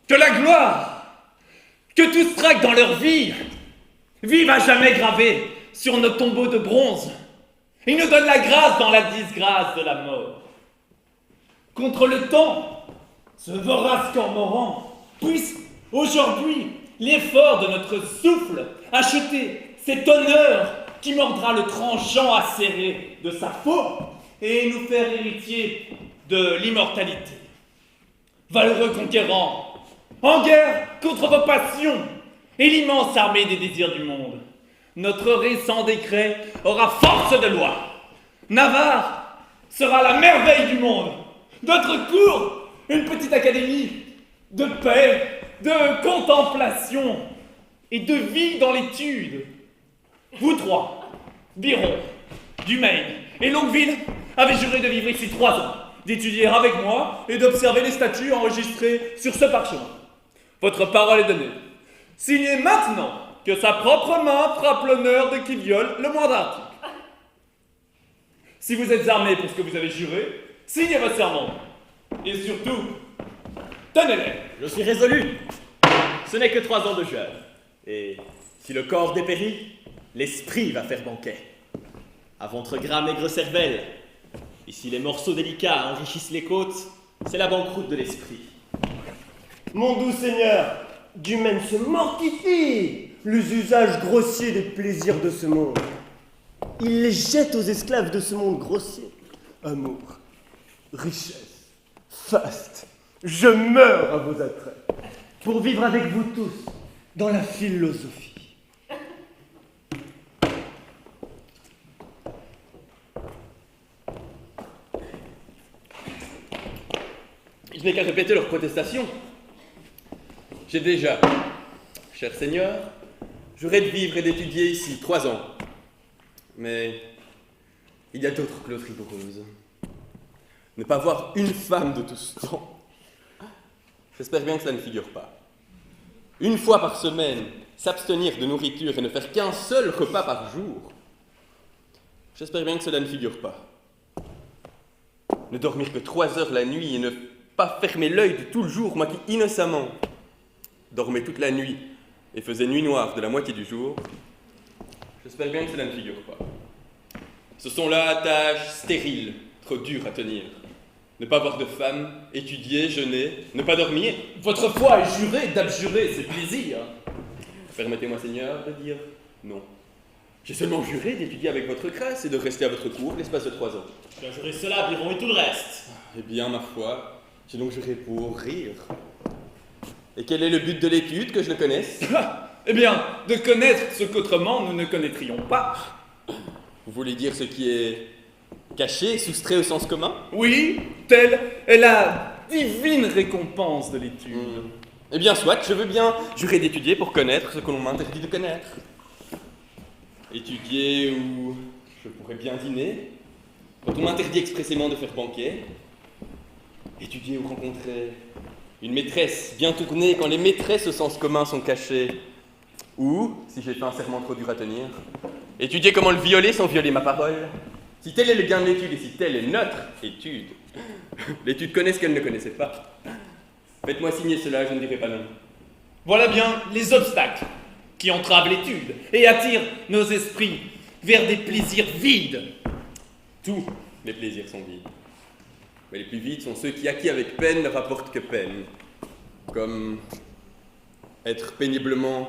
que la gloire, que tout Strac dans leur vie, vive à jamais gravé sur nos tombeaux de bronze. Il nous donne la grâce dans la disgrâce de la mort. Contre le temps, ce vorace cormoran puisse aujourd'hui l'effort de notre souffle acheter cet honneur qui mordra le tranchant acéré de sa faux et nous faire héritier de l'immortalité. Valeureux conquérants, en guerre contre vos passions et l'immense armée des désirs du monde, notre récent décret aura force de loi. Navarre sera la merveille du monde. Notre cour, une petite académie de paix, de contemplation et de vie dans l'étude. Vous trois, Biron, Dumaine et Longueville, avez juré de vivre ici 3 ans, d'étudier avec moi et d'observer les statuts enregistrés sur ce parchemin. Votre parole est donnée. Signez maintenant que sa propre main frappe l'honneur de qui viole le moindre article. Si vous êtes armés pour ce que vous avez juré, signez votre serment. Et surtout, tenez-les. Je suis résolu. Ce n'est que 3 ans de jeûne. Et si le corps dépérit, l'esprit va faire banquet. À votre gras maigre cervelle, et si les morceaux délicats enrichissent les côtes, c'est la banqueroute de l'esprit. Mon doux seigneur, Dumaine se mortifie les usages grossiers des plaisirs de ce monde. Il les jette aux esclaves de ce monde grossier. Amour, richesse, faste, je meurs à vos attraits pour vivre avec vous tous dans la philosophie. Je n'ai qu'à répéter leur protestation. J'ai déjà, cher Seigneur, juré de vivre et d'étudier ici 3 ans. Mais il y a d'autres clauses rigoureuses. Ne pas voir une femme de tout ce temps. J'espère bien que cela ne figure pas. 1 fois par semaine, s'abstenir de nourriture et ne faire qu'un seul repas par jour. J'espère bien que cela ne figure pas. Ne dormir que 3 heures la nuit et ne pas fermer l'œil de tout le jour, moi qui innocemment dormais toute la nuit et faisais nuit noire de la moitié du jour. J'espère bien que cela ne figure pas. Ce sont là tâches stériles, trop dures à tenir. Ne pas voir de femme, étudier, jeûner, ne pas dormir. Votre foi est jurée d'abjurer ses plaisirs. Permettez-moi, Seigneur, de dire non. J'ai seulement juré d'étudier avec votre grâce et de rester à votre cour l'espace de 3 ans. Tu as juré cela, Biron, et tout le reste. Eh bien, ma foi, j'ai donc juré pour rire. Et quel est le but de l'étude, que je le connaisse? Eh bien, de connaître ce qu'autrement nous ne connaîtrions pas. Vous voulez dire ce qui est caché, soustrait au sens commun? Oui, telle est la divine récompense de l'étude. Eh bien, soit, je veux bien jurer d'étudier pour connaître ce que l'on m'interdit de connaître. Étudier où je pourrais bien dîner, quand on m'interdit expressément de faire banquet. Étudier ou rencontrer une maîtresse bien tournée quand les maîtresses au sens commun sont cachées. Ou, si j'ai fait un serment trop dur à tenir, étudier comment le violer sans violer ma parole. Si tel est le gain de l'étude et si telle est notre étude, l'étude connaît ce qu'elle ne connaissait pas. Faites-moi signer cela, je ne dirai pas non. Voilà bien les obstacles qui entravent l'étude et attirent nos esprits vers des plaisirs vides. Tous les plaisirs sont vides. Mais les plus vides sont ceux qui, acquis avec peine, ne rapportent que peine. Comme être péniblement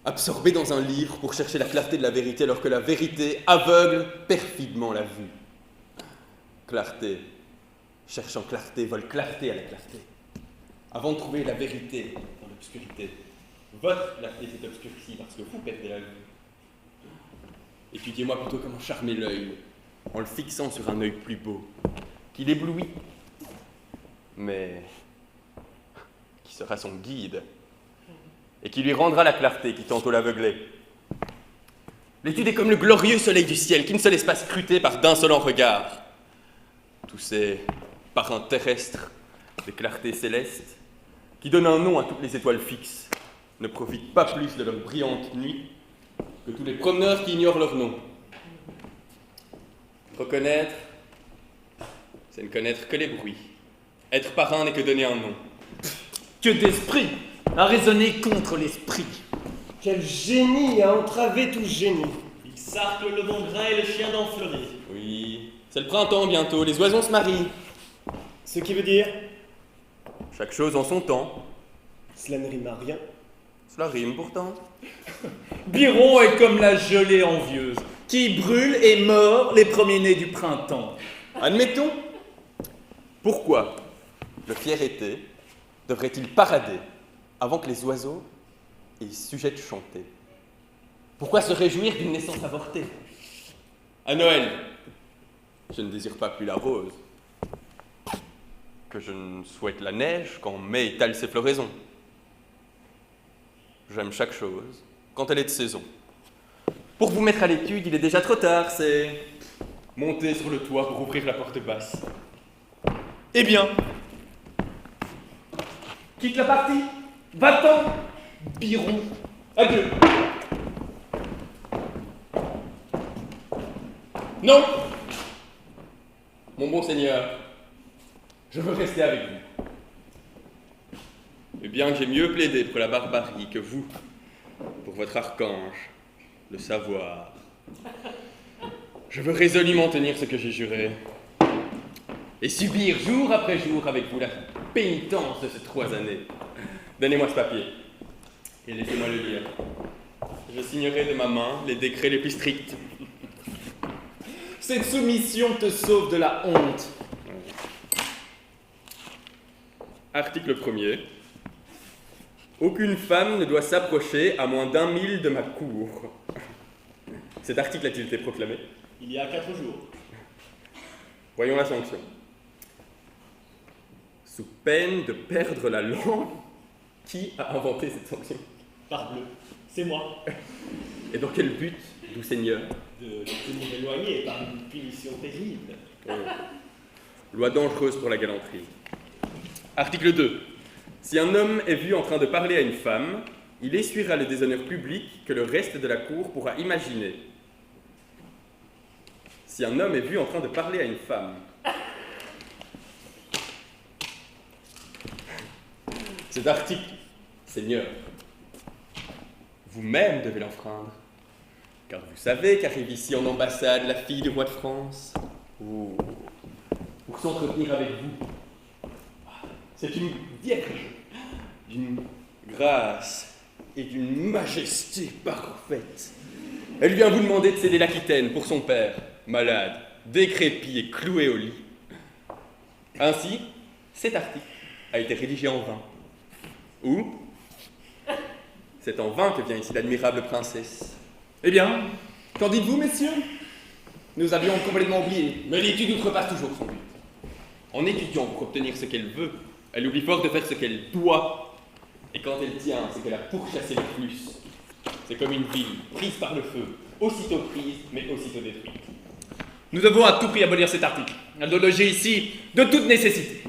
absorbé dans un livre pour chercher la clarté de la vérité alors que la vérité aveugle perfidement la vue. Clarté, cherchant clarté, vole clarté à la clarté. Avant de trouver la vérité dans l'obscurité, votre clarté s'est obscurcie parce que vous perdez la vue. Étudiez-moi plutôt comment charmer l'œil en le fixant sur un œil plus beau, qui l'éblouit, mais qui sera son guide et qui lui rendra la clarté qui tantôt l'aveuglait. L'étude est comme le glorieux soleil du ciel qui ne se laisse pas scruter par d'insolents regards. Tous ces parrains terrestres de clarté céleste qui donnent un nom à toutes les étoiles fixes ne profitent pas plus de leur brillante nuit que tous les promeneurs qui ignorent leur nom. Reconnaître, c'est ne connaître que les bruits. Être parrain n'est que donner un nom. Que d'esprit a raisonné contre l'esprit. Quel génie a entravé tout génie. Il sarcle le bon grain et le chien dent fleuri. Oui, c'est le printemps bientôt, les oiseaux se marient. Ce qui veut dire, Chaque chose en son temps. cela ne rime à rien. Cela rime pourtant. Biron est comme la gelée envieuse, qui brûle et mord les premiers-nés du printemps. Admettons. Pourquoi le fier été devrait-il parader avant que les oiseaux aient sujet de chanter? Pourquoi se réjouir d'une naissance avortée? À Noël, je ne désire pas plus la rose que je ne souhaite la neige quand mai étale ses floraisons. J'aime chaque chose quand elle est de saison. Pour vous mettre à l'étude, il est déjà trop tard, c'est monter sur le toit pour ouvrir la porte basse. Eh bien, quitte la partie, va-t'en, Biron. Adieu. Non! Mon bon seigneur, je veux rester avec vous. Et bien que j'ai mieux plaidé pour la barbarie que vous, pour votre archange, le savoir, je veux résolument tenir ce que j'ai juré et subir jour après jour avec vous la pénitence de ces 3 années. Donnez-moi ce papier et laissez-moi le lire. Je signerai de ma main les décrets les plus stricts. Cette soumission te sauve de la honte. Article 1er. Aucune femme ne doit s'approcher à moins d'1 mille de ma cour. Cet article a-t-il été proclamé? Il y a 4 jours. Voyons la sanction. Sous peine de perdre la langue, qui a inventé cette sanction? Parbleu, c'est moi. Et dans quel but, doux seigneur? De tenir éloigné par une punition terrible. Loi dangereuse pour la galanterie. Article 2. Si un homme est vu en train de parler à une femme, il essuiera le déshonneur public que le reste de la cour pourra imaginer. Si un homme est vu en train de parler à une femme. Cet article, Seigneur, vous-même devez l'enfreindre. Car vous savez qu'arrive ici en ambassade la fille du roi de France. Oh, pour s'entretenir avec vous. C'est une vierge d'une grâce et d'une majesté parfaite. Elle vient vous demander de céder l'Aquitaine pour son père, malade, décrépit et cloué au lit. Ainsi, cet article a été rédigé en vain. Ou, c'est en vain que vient ici l'admirable princesse. Eh bien, qu'en dites-vous, messieurs? Nous avions complètement oublié, mais l'étude outrepasse toujours son but. En étudiant pour obtenir ce qu'elle veut, elle oublie fort de faire ce qu'elle doit. Et quand elle tient, c'est qu'elle a pourchassé le plus. C'est comme une ville prise par le feu, aussitôt prise, mais aussitôt détruite. Nous devons à tout prix abolir cet article. Elle doit loger ici de toute nécessité.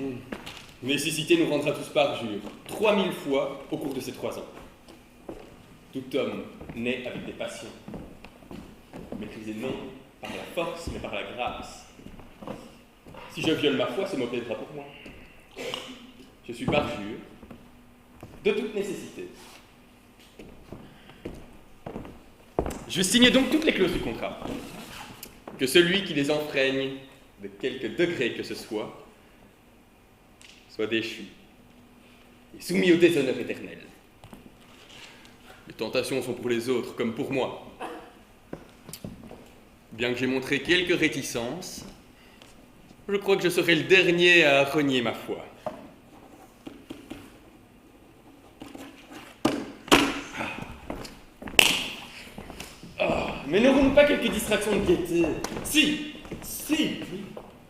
Nécessité nous rendra tous parjure, 3000 fois au cours de ces 3 ans. Tout homme naît avec des passions. Maîtrisé non par la force, mais par la grâce. Si je viole ma foi, ce mot plaidera pour moi. Je suis parjure, de toute nécessité. Je signe donc toutes les clauses du contrat. Que celui qui les enfreigne, de quelque degré que ce soit déchu et soumis au déshonneur éternel. Les tentations sont pour les autres comme pour moi. Bien que j'ai montré quelques réticences, je crois que je serai le dernier à renier ma foi. Mais n'aurons-nous pas quelques distractions de gaieté? Si,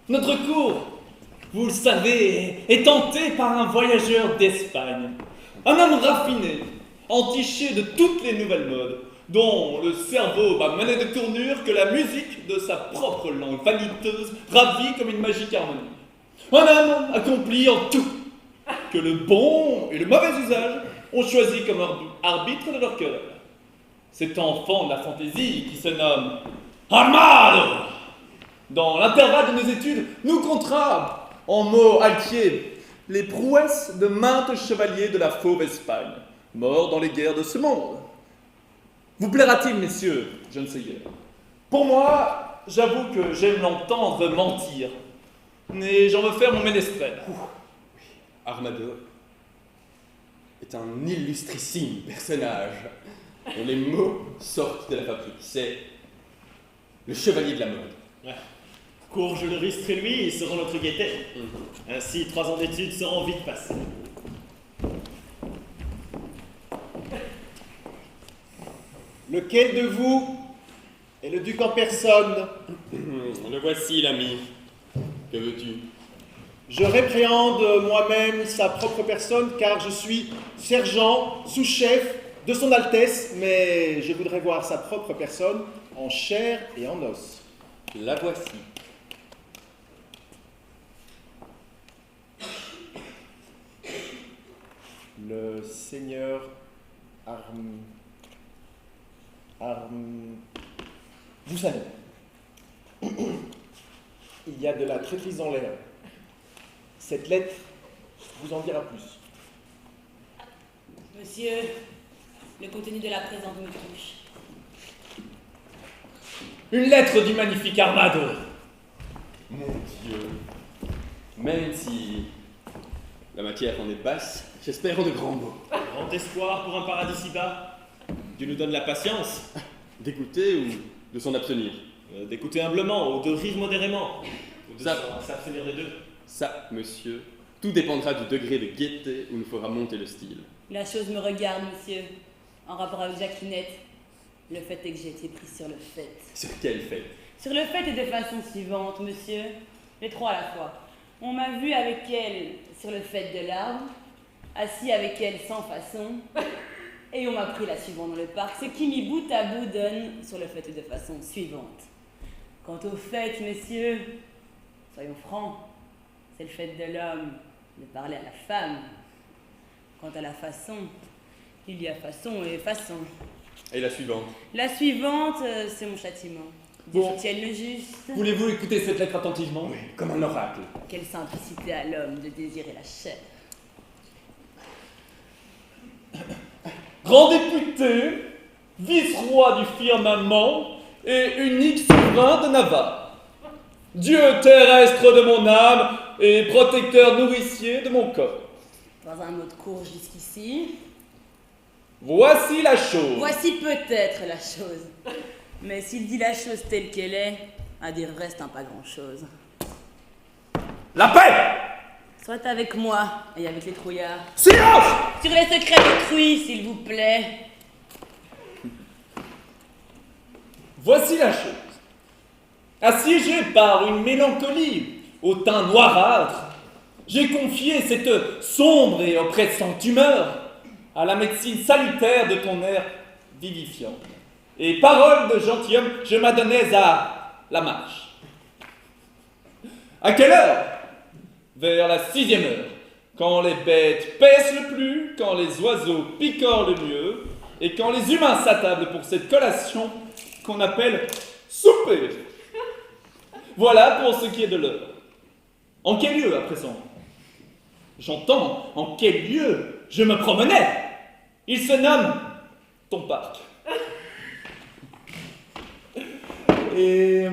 notre cour, vous le savez, est tentée par un voyageur d'Espagne. Un homme raffiné, entiché de toutes les nouvelles modes, dont le cerveau va mener de tournure que la musique de sa propre langue vaniteuse ravit comme une magique harmonie. Un homme accompli en tout, que le bon et le mauvais usage ont choisi comme arbitre de leur querelle. Cet enfant de la fantaisie qui se nomme Armado. Dans l'intervalle de nos études, nous contrats, en mots altiers, les prouesses de maintes chevaliers de la fauve Espagne, morts dans les guerres de ce monde. Vous plaira-t-il, messieurs, je ne sais guère. Pour moi, j'avoue que j'aime l'entendre mentir, mais j'en veux faire mon ménestrel. Armador est un illustrissime personnage dont les mots sortent de la fabrique. C'est le chevalier de la mode. Courge, le ristre et lui seront notre gaieté. Ainsi, 3 ans d'études seront vite passés. Lequel de vous est le duc en personne? Le voici, l'ami. Que veux-tu? Je répréhende moi-même sa propre personne car je suis sergent, sous-chef de son Altesse, mais je voudrais voir sa propre personne en chair et en os. La voici. Le seigneur vous savez, il y a de la traîtrise dans l'air. Cette lettre vous en dira plus. Monsieur, le contenu de la présente me touche. Une lettre du magnifique Armador. Mon Dieu. Même si la matière en est basse, j'espère en de grands mots. Grand espoir pour un paradis si bas. Dieu nous donne la patience D'écouter ou de s'en abstenir? d'écouter humblement ou de rire modérément. Ou de Ça- s'abstenir des deux. Ça, monsieur, tout dépendra du degré de gaieté où nous fera monter le style. La chose me regarde, monsieur. En rapport avec Jacquelinette, le fait est que j'ai été pris sur le fait. Sur quel fait? Sur le fait et de façon suivante, monsieur. Les trois à la fois. On m'a vu avec elle sur le fait de l'arbre, assis avec elle sans façon, et on m'a pris la suivante dans le parc, ce qui mis bout à bout donne sur le fait et de façon suivante. Quant au fait, messieurs, soyons francs, c'est le fait de l'homme de parler à la femme. Quant à la façon, il y a façon et façon. Et la suivante? La suivante, c'est mon châtiment. Dieu Bon. soutienne le juste. Voulez-vous écouter cette lettre attentivement? Oui, comme un oracle. Quelle simplicité à l'homme de désirer la chair. Grand député, vice-roi du firmament et unique souverain de Navarre. Dieu terrestre de mon âme et protecteur nourricier de mon corps. Dans un mot de courge jusqu'ici, Voici la chose. voici peut-être la chose. Mais s'il dit la chose telle qu'elle est, à dire vrai, c'est un pas grand-chose. La paix! Soit avec moi et avec les trouillards. Silence! Sur les secrets d'autrui, s'il vous plaît. Voici la chose. Assiégé par une mélancolie au teint noirâtre, j'ai confié cette sombre et oppressante humeur à la médecine salutaire de ton air vivifiant. Et parole de gentilhomme, je m'adonnais à la marche. À quelle heure? Vers la 6e heure, quand les bêtes paissent le plus, quand les oiseaux picorent le mieux, et quand les humains s'attablent pour cette collation qu'on appelle souper. Voilà pour ce qui est de l'heure. En quel lieu à présent? J'entends en quel lieu je me promenais. Il se nomme ton parc. Et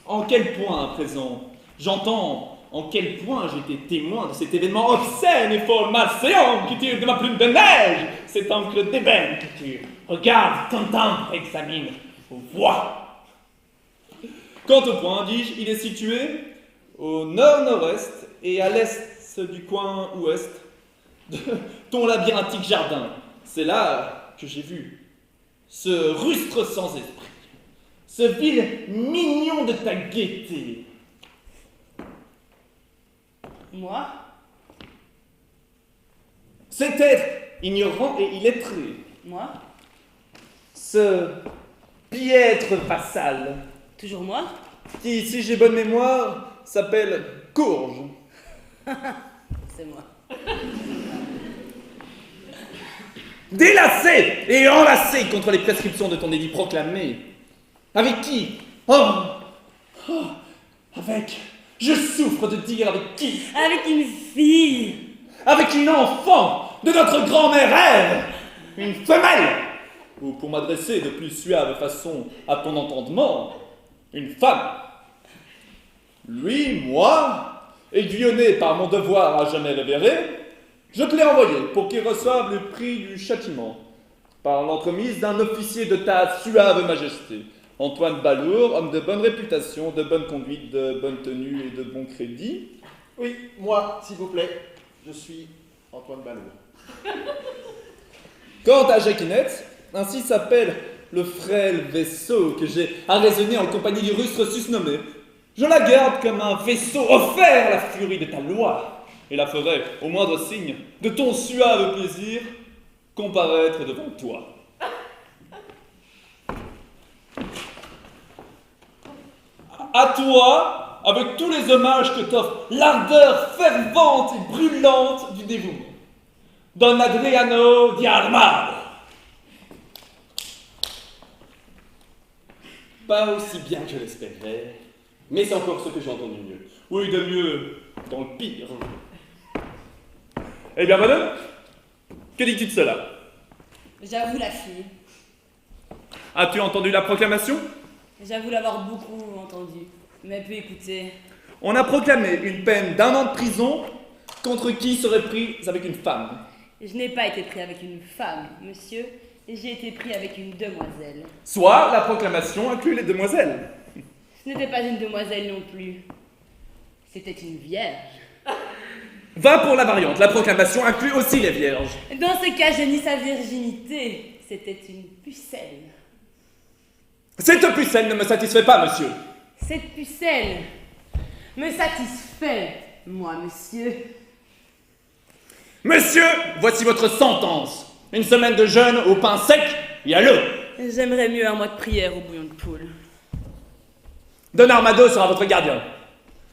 en quel point à présent? J'entends en quel point j'étais témoin de cet événement obscène et fort malséant qui tire de ma plume de neige cet encre d'ébène que tu regardes, t'entends, examine, vois. Quant au point, dis-je, il est situé au nord-nord-est et à l'est du coin ouest de ton labyrinthique jardin. C'est là que j'ai vu ce rustre sans esprit, ce vil mignon de ta gaieté. Moi? Cet être ignorant et illettré, Moi? ce piètre vassal, Toujours moi? qui, si j'ai bonne mémoire, s'appelle Courge. C'est moi. Délacé et enlacé contre les prescriptions de ton édit proclamé. Avec qui? Avec... Je souffre de dire avec qui. Avec une fille! avec une enfant de notre grand-mère Ève, une femelle, ou pour m'adresser de plus suave façon à ton entendement, une femme. Lui, moi, aiguillonné par mon devoir à jamais révéré, je te l'ai envoyé pour qu'il reçoive le prix du châtiment, par l'entremise d'un officier de ta suave majesté, Antoine Balourd, homme de bonne réputation, de bonne conduite, de bonne tenue et de bon crédit. Oui, moi, s'il vous plaît. Je suis Antoine Balourd. Quant à Jacquinette, ainsi s'appelle le frêle vaisseau que j'ai arraisonné en compagnie du rustre susnommé, je la garde comme un vaisseau offert à la furie de ta loi, et la ferai, au moindre signe de ton suave plaisir, comparaître devant toi. À toi, avec tous les hommages que t'offre l'ardeur fervente et brûlante du dévouement. Don Adriano di Armado. Pas aussi bien que je l'espérais, mais c'est encore ce que j'ai entendu mieux. Oui, de mieux, dans le pire. Eh bien, madame, que dis-tu de cela? J'avoue la fille. As-tu entendu la proclamation? J'avoue l'avoir beaucoup entendu, mais peu écouté. On a proclamé une peine d'1 an de prison contre qui serait pris avec une femme. Je n'ai pas été pris avec une femme, monsieur, et j'ai été pris avec une demoiselle. Soit la proclamation inclut les demoiselles. Ce n'était pas une demoiselle non plus. C'était une vierge. Va pour la variante, la proclamation inclut aussi les vierges. Dans ce cas, je nie sa virginité. C'était une pucelle. Cette pucelle ne me satisfait pas, monsieur. Cette pucelle me satisfait, moi, monsieur. Monsieur, voici votre sentence. Une semaine de jeûne au pain sec et à l'eau. J'aimerais mieux un mois de prière au bouillon de poule. Don Armado sera votre gardien.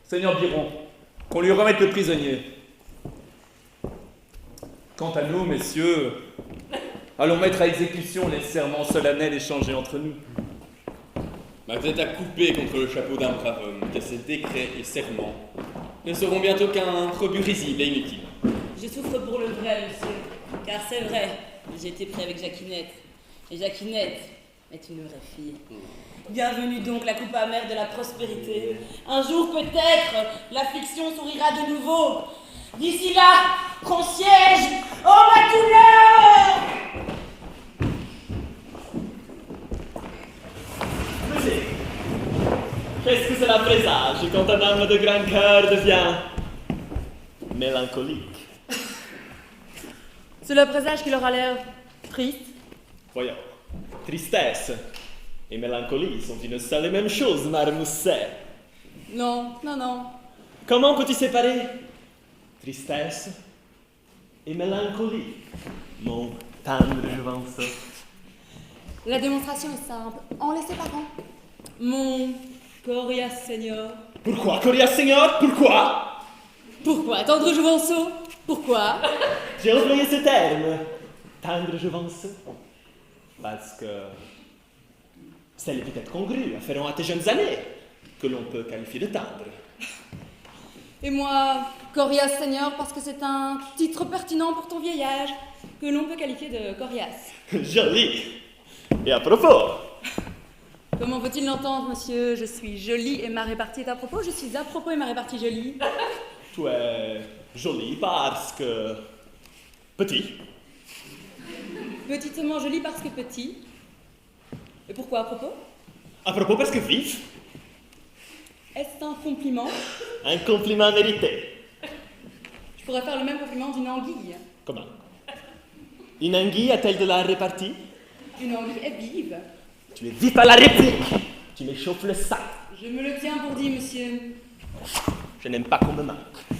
Seigneur Biron, qu'on lui remette le prisonnier. Quant à nous, messieurs, allons mettre à exécution les serments solennels échangés entre nous. Ma tête à couper contre le chapeau d'un brave homme, car ces décrets et serments ne seront bientôt qu'un rebut risible et inutile. Je souffre pour le vrai, monsieur, car c'est vrai, j'ai été pris avec Jacquinette. Et Jacquinette est une vraie fille. Bienvenue donc la coupe amère de la prospérité. Un jour peut-être, l'affliction sourira de nouveau. D'ici là, prends siège, oh ma douleur! Monsieur, qu'est-ce que cela présage quand un homme de grand cœur devient mélancolique? Cela présage qu'il aura l'air triste. Voyons, tristesse et mélancolie sont une seule et même chose, marmousset. Non, non, non. Comment peux-tu séparer tristesse et mélancolie, mon tendre juvenceau? La démonstration est simple. En laissez parents. Mon coriace seigneur. Pourquoi, Coriace Seigneur? Pourquoi? Pourquoi, tendre jouvenceau? Pourquoi? J'ai employé ce terme, tendre juvenceau, parce que c'est l'épithète congrue afférent à tes jeunes années, que l'on peut qualifier de tendre. Et moi, coriace seigneur, parce que c'est un titre pertinent pour ton vieil âge, que l'on peut qualifier de coriace. Joli. Et à propos, Comment faut-il l'entendre, monsieur? Je suis jolie et ma répartie est à propos. Je suis à propos et ma répartie jolie. tu es joli parce que petit. Petitement jolie parce que petit. Et pourquoi à propos? À propos parce que vif. Est-ce un compliment? Un compliment mérité. Je pourrais faire le même compliment d'une anguille. Comment? Une anguille a-t-elle de la répartie? Une anguille est vive. Tu es vif à la réplique. Tu m'échauffes le sac. Je me le tiens pour dit, monsieur. Je n'aime pas qu'on me manque.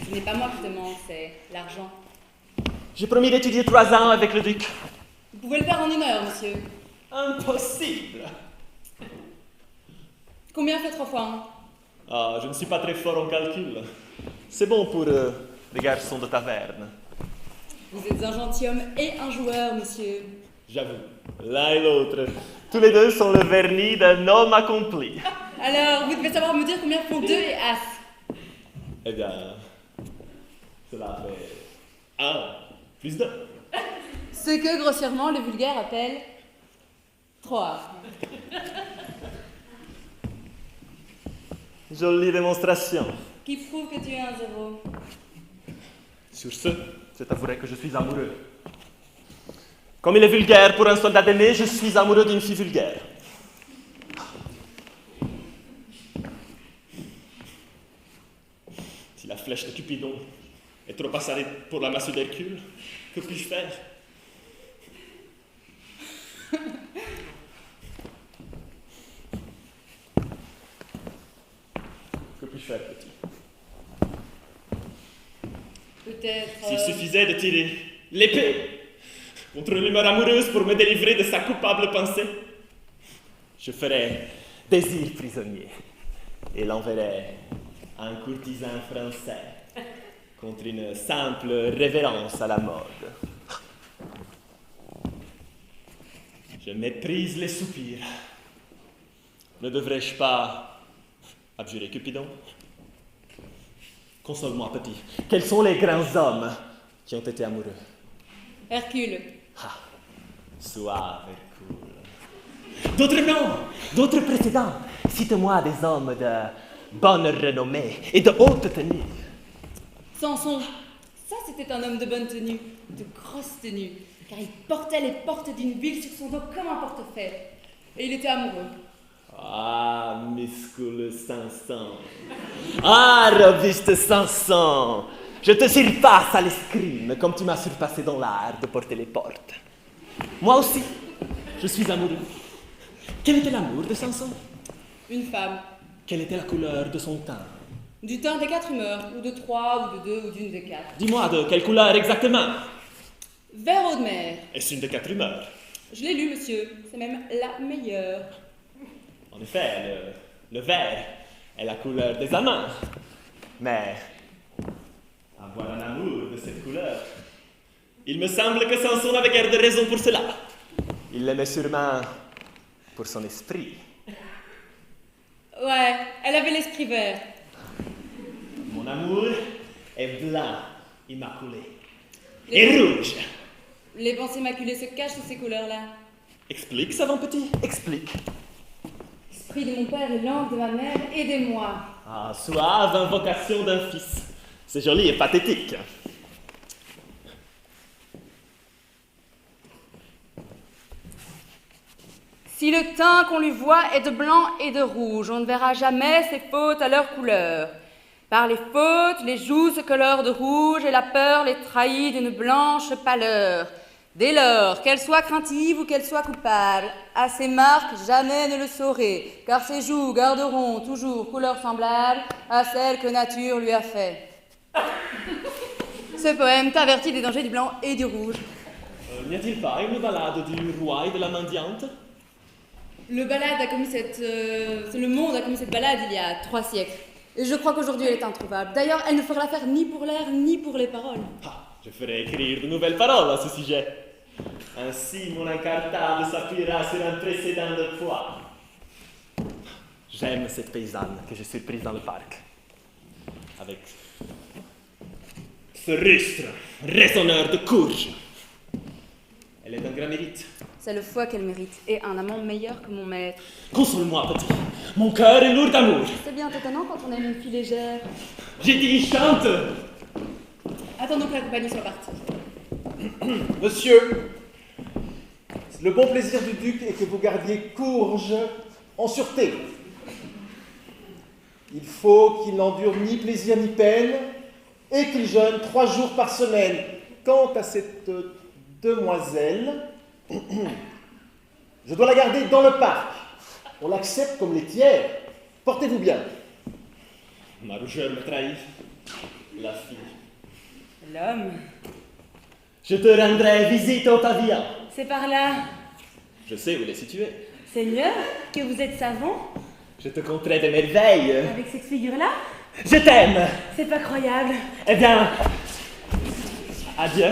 Ce n'est pas moi qui te manque, c'est l'argent. J'ai promis d'étudier 3 ans avec le duc. Vous pouvez le faire en 1 heure, monsieur. Impossible. Combien fait 3 fois 1? Ah, je ne suis pas très fort en calcul. C'est bon pour les garçons de taverne. Vous êtes un gentilhomme et un joueur, monsieur. J'avoue, l'un et l'autre. Tous les deux sont le vernis d'un homme accompli. Alors, vous devez savoir me dire combien font 2 et As. Eh bien, cela fait 1 plus 2. Ce que grossièrement le vulgaire appelle 3. Jolie démonstration. Qui prouve que tu es un 0. Sur ce, je t'avouerai que je suis amoureux. Comme il est vulgaire pour un soldat aimé, je suis amoureux d'une fille vulgaire. Si la flèche de Cupidon est trop assalée pour la masse d'Hercule, que puis-je faire? Que puis-je faire, petit? Peut-être. S'il suffisait de tirer l'épée contre l'humeur amoureuse pour me délivrer de sa coupable pensée, je ferais désir prisonnier et l'enverrais à un courtisan français contre une simple révérence à la mode. Je méprise les soupirs. Ne devrais-je pas abjurer Cupidon? Console-moi, petit. Quels sont les grands hommes qui ont été amoureux? Hercule. Ah, suave Hercule. D'autres noms, d'autres précédents. Cite-moi des hommes de bonne renommée et de haute tenue. Samson. Ça, c'était un homme de bonne tenue, de grosse tenue, car il portait les portes d'une ville sur son dos comme un portefeuille. Et il était amoureux. Ah, musculeux Samson. Ah, robuste Samson. Je te surpasse à l'escrime, comme tu m'as surpassé dans l'art de porter les portes. Moi aussi, je suis amoureux. Quel était l'amour de Samson? Une femme. Quelle était la couleur de son teint? Du teint des 4 humeurs, ou de 3, ou de 2, ou d'une des 4. Dis-moi de quelle couleur exactement? Vert eau de mer. Est-ce une des 4 humeurs? Je l'ai lu, monsieur. C'est même la meilleure. En effet, le vert est la couleur des amants. Mais avoir un amour de cette couleur, il me semble que Samson n'avait guère de raison pour cela. Il l'aimait sûrement pour son esprit. Ouais, elle avait l'esprit vert. Mon amour est blanc, immaculé, et rouge. Les pensées maculées se cachent sous ces couleurs-là. Explique, savant petit, explique. Esprit de mon père et langue de ma mère, aidez-moi. Ah, suave invocation d'un fils. C'est joli et pathétique. Si le teint qu'on lui voit est de blanc et de rouge, on ne verra jamais ses fautes à leur couleur. Par les fautes, les joues se colorent de rouge et la peur les trahit d'une blanche pâleur. Dès lors, qu'elle soit craintive ou qu'elle soit coupable, à ces marques jamais ne le saurez, car ses joues garderont toujours couleur semblable à celle que nature lui a fait. Ce poème t'avertit des dangers du blanc et du rouge. N'y a-t-il pas une ballade du roi et de la mendiante? Le monde a commis cette ballade il y a 3 siècles. Et je crois qu'aujourd'hui elle est introuvable. D'ailleurs, elle ne fera l'affaire ni pour l'air ni pour les paroles. Ah, je ferai écrire de nouvelles paroles à ce sujet. Ainsi, mon incartable s'appuiera sur un précédent de foi. J'aime cette paysanne que j'ai surprise dans le parc. Avec ce rustre résonneur de courge. Elle est d'un grand mérite. C'est le foie qu'elle mérite, et un amant meilleur que mon maître. Console-moi, petit. Mon cœur est lourd d'amour. C'est bien étonnant quand on aime une fille légère. J'ai dit chante. Attendons que la compagnie soit partie. Monsieur, le bon plaisir du duc est que vous gardiez Courge en sûreté. Il faut qu'il n'endure ni plaisir ni peine et qu'il jeûne 3 jours par semaine. Quant à cette demoiselle, je dois la garder dans le parc. On l'accepte comme laitière. Portez-vous bien. Ma rougeur me trahit. La fille. L'homme. Je te rendrai visite au pavillon. C'est par là. Je sais où il est situé. Seigneur, que vous êtes savant Je te conterai des merveilles. avec cette figure-là. Je t'aime. C'est pas croyable. Eh bien, adieu.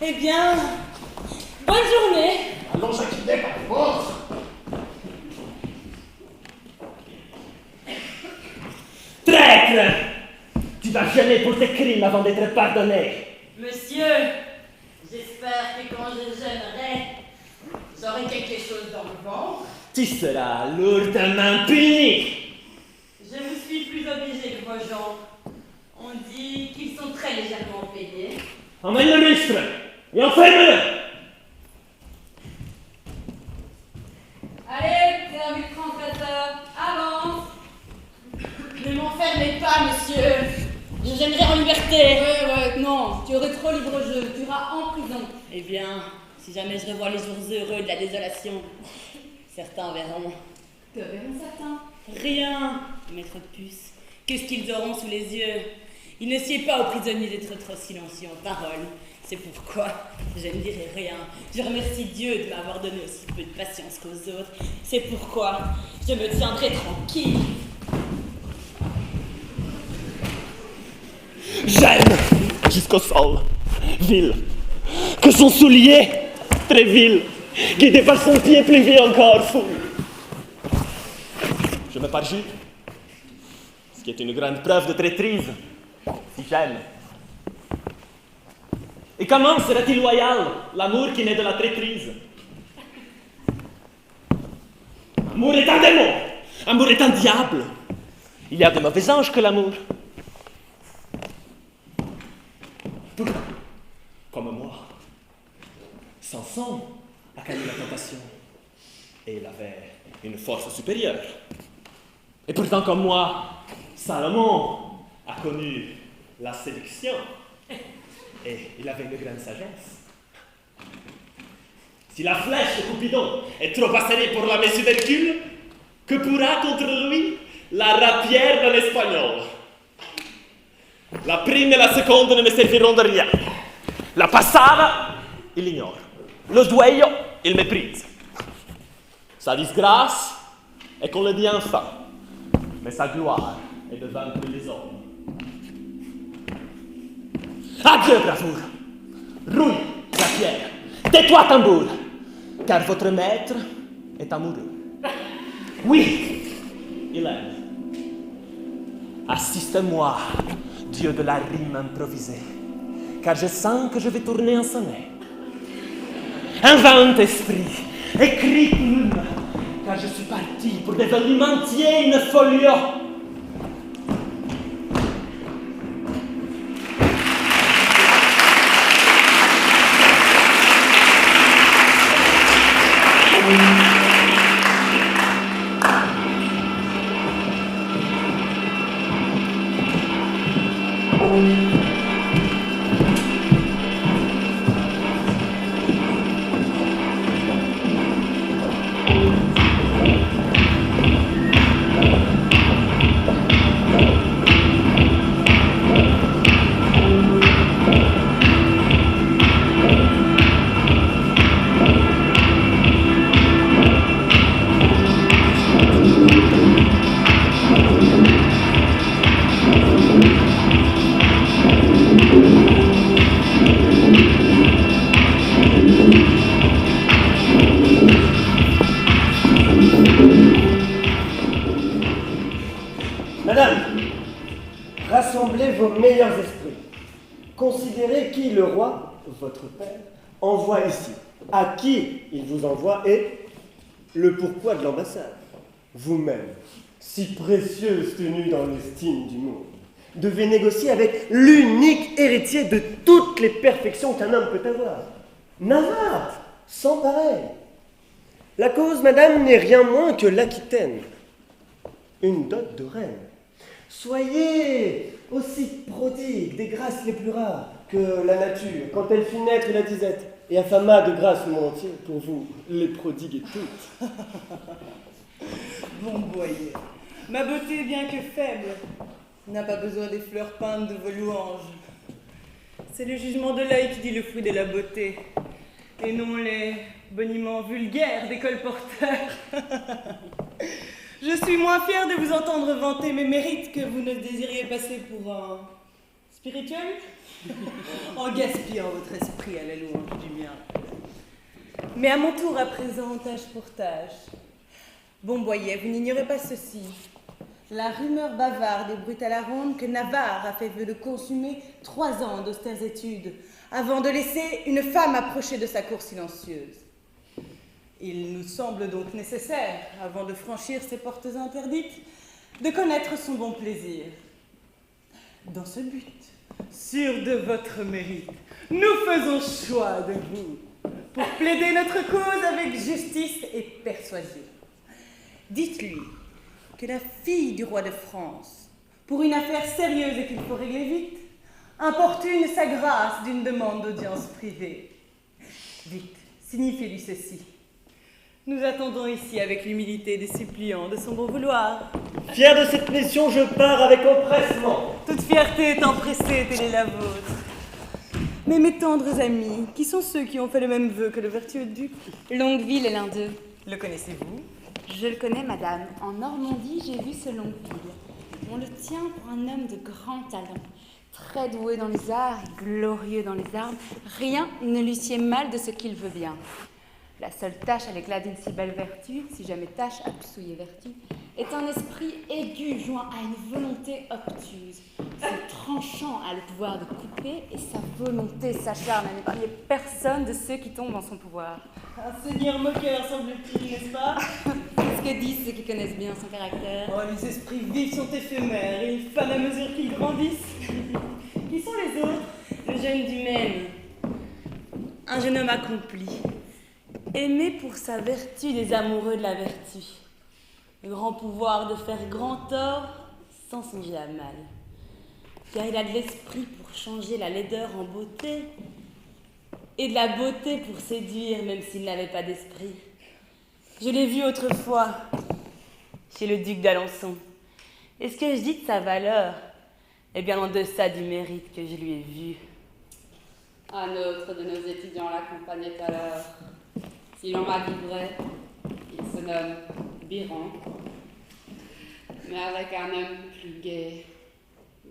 Eh bien, bonne journée. Allons, Jacqueline, par force. Traître! Tu vas gêner pour tes crimes avant d'être pardonné. Monsieur, j'espère que quand je jeûnerai, j'aurai quelque chose dans le ventre. Tu seras lourdement puni. Je vous suis plus obligé que vos gens. On dit qu'ils sont très légèrement payés. Emmène le lustre et enferme-le. Allez, service transgresseur, avance. Ne m'enfermez pas, monsieur. Je jeûnerai en liberté. Ouais, non, tu aurais trop libre jeu, tu iras en prison. Eh bien, si jamais je revois les jours heureux de la désolation, certains verront. Que verront certains? Rien, maître de puce. Qu'est-ce qu'ils auront sous les yeux? Il ne sied pas aux prisonniers d'être trop silencieux en parole. C'est pourquoi je ne dirai rien. Je remercie Dieu de m'avoir donné aussi peu de patience qu'aux autres. C'est pourquoi je me tiendrai tranquille. J'aime jusqu'au sol, vil, que son soulier, très vil, qui dépasse son pied plus vil encore, fou. Je me parjure, ce qui est une grande preuve de traîtrise, si j'aime. Et comment sera-t-il loyal, l'amour qui naît de la traîtrise? L'amour est un démon, l'amour est un diable. Il y a de mauvais anges que l'amour. Pourtant, comme moi, Samson a connu la tentation et il avait une force supérieure. Et pourtant, comme moi, Salomon a connu la séduction et il avait une grande sagesse. Si la flèche de Cupidon est trop acérée pour la mesure d'Hercule, que pourra contre lui la rapière d'un Espagnol? La prime et la seconde ne me serviront de rien. La passada, il ignore. Le duello, il méprise. Sa disgrâce est qu'on le dit enfin, mais sa gloire est de vaincre les hommes. Adieu, bravoure. Roule, la pierre. Tais-toi, tambour, car votre maître est amoureux. Oui, il aime. Assiste-moi, Dieu de la rime improvisée, car je sens que je vais tourner un sonnet. Invente, esprit, écris plume, car je suis parti pour des volumes entiers, une folio. Madame, rassemblez vos meilleurs esprits. Considérez qui le roi, votre père, envoie ici, à qui il vous envoie et le pourquoi de l'ambassade. Vous-même, si précieuse tenue dans l'estime du monde, devez négocier avec l'unique héritier de toutes les perfections qu'un homme peut avoir. Navarre, sans pareil. La cause, madame, n'est rien moins que l'Aquitaine. Une dot de reine. Soyez aussi prodigue des grâces les plus rares que la nature, quand elle fit naître la disette, et affama de grâce le monde entier, pour vous les prodiguer toutes. Bon boyer, ma beauté, bien que faible, n'a pas besoin des fleurs peintes de vos louanges. C'est le jugement de l'œil qui dit le fruit de la beauté, et non les boniments vulgaires des colporteurs. Je suis moins fière de vous entendre vanter mes mérites que vous ne désiriez passer pour un spirituel, en gaspillant votre esprit à la louange du mien. Mais à mon tour à présent, tâche pour tâche. Bon boyer, vous n'ignorez pas ceci. La rumeur bavarde et bruite à la ronde que Navarre a fait vœu de consumer 3 ans d'austères études avant de laisser une femme approcher de sa cour silencieuse. Il nous semble donc nécessaire, avant de franchir ces portes interdites, de connaître son bon plaisir. Dans ce but, sûr de votre mérite, nous faisons choix de vous pour plaider notre cause avec justice et persuasion. Dites-lui que la fille du roi de France, pour une affaire sérieuse et qu'il faut régler vite, importune sa grâce d'une demande d'audience privée. Vite, signifiez-lui ceci. Nous attendons ici avec l'humilité des suppliants de son bon vouloir. Fier de cette mission, je pars avec empressement. Toute fierté étant pressée, telle est la vôtre. Mais mes tendres amis, qui sont ceux qui ont fait le même vœu que le vertueux duc? Longueville est l'un d'eux. Le connaissez-vous? Je le connais, madame. En Normandie, j'ai vu ce Longueville. On le tient pour un homme de grand talent. Très doué dans les arts et glorieux dans les armes. Rien ne lui sied mal de ce qu'il veut bien. La seule tâche à l'éclat d'une si belle vertu, si jamais tâche a pu souiller vertu, est un esprit aigu joint à une volonté obtuse. C'est tranchant à le pouvoir de couper et sa volonté s'acharne à n'épargner personne de ceux qui tombent en son pouvoir. Un seigneur moqueur, semble-t-il, n'est-ce pas? C'est ce que disent ceux qui connaissent bien son caractère. Oh, les esprits vifs sont éphémères et ils fanent à mesure qu'ils grandissent. Qui sont les autres? Le jeune Dumaine, un jeune homme accompli, aimé pour sa vertu des amoureux de la vertu. Le grand pouvoir de faire grand tort sans songer à mal. Car il a de l'esprit pour changer la laideur en beauté et de la beauté pour séduire même s'il n'avait pas d'esprit. Je l'ai vu autrefois chez le duc d'Alençon. Et ce que je dis de sa valeur est bien en deçà du mérite que je lui ai vu. Un autre de nos étudiants l'accompagnait alors. Si l'on m'a dit vrai, il se nomme Biron, mais avec un homme plus gai,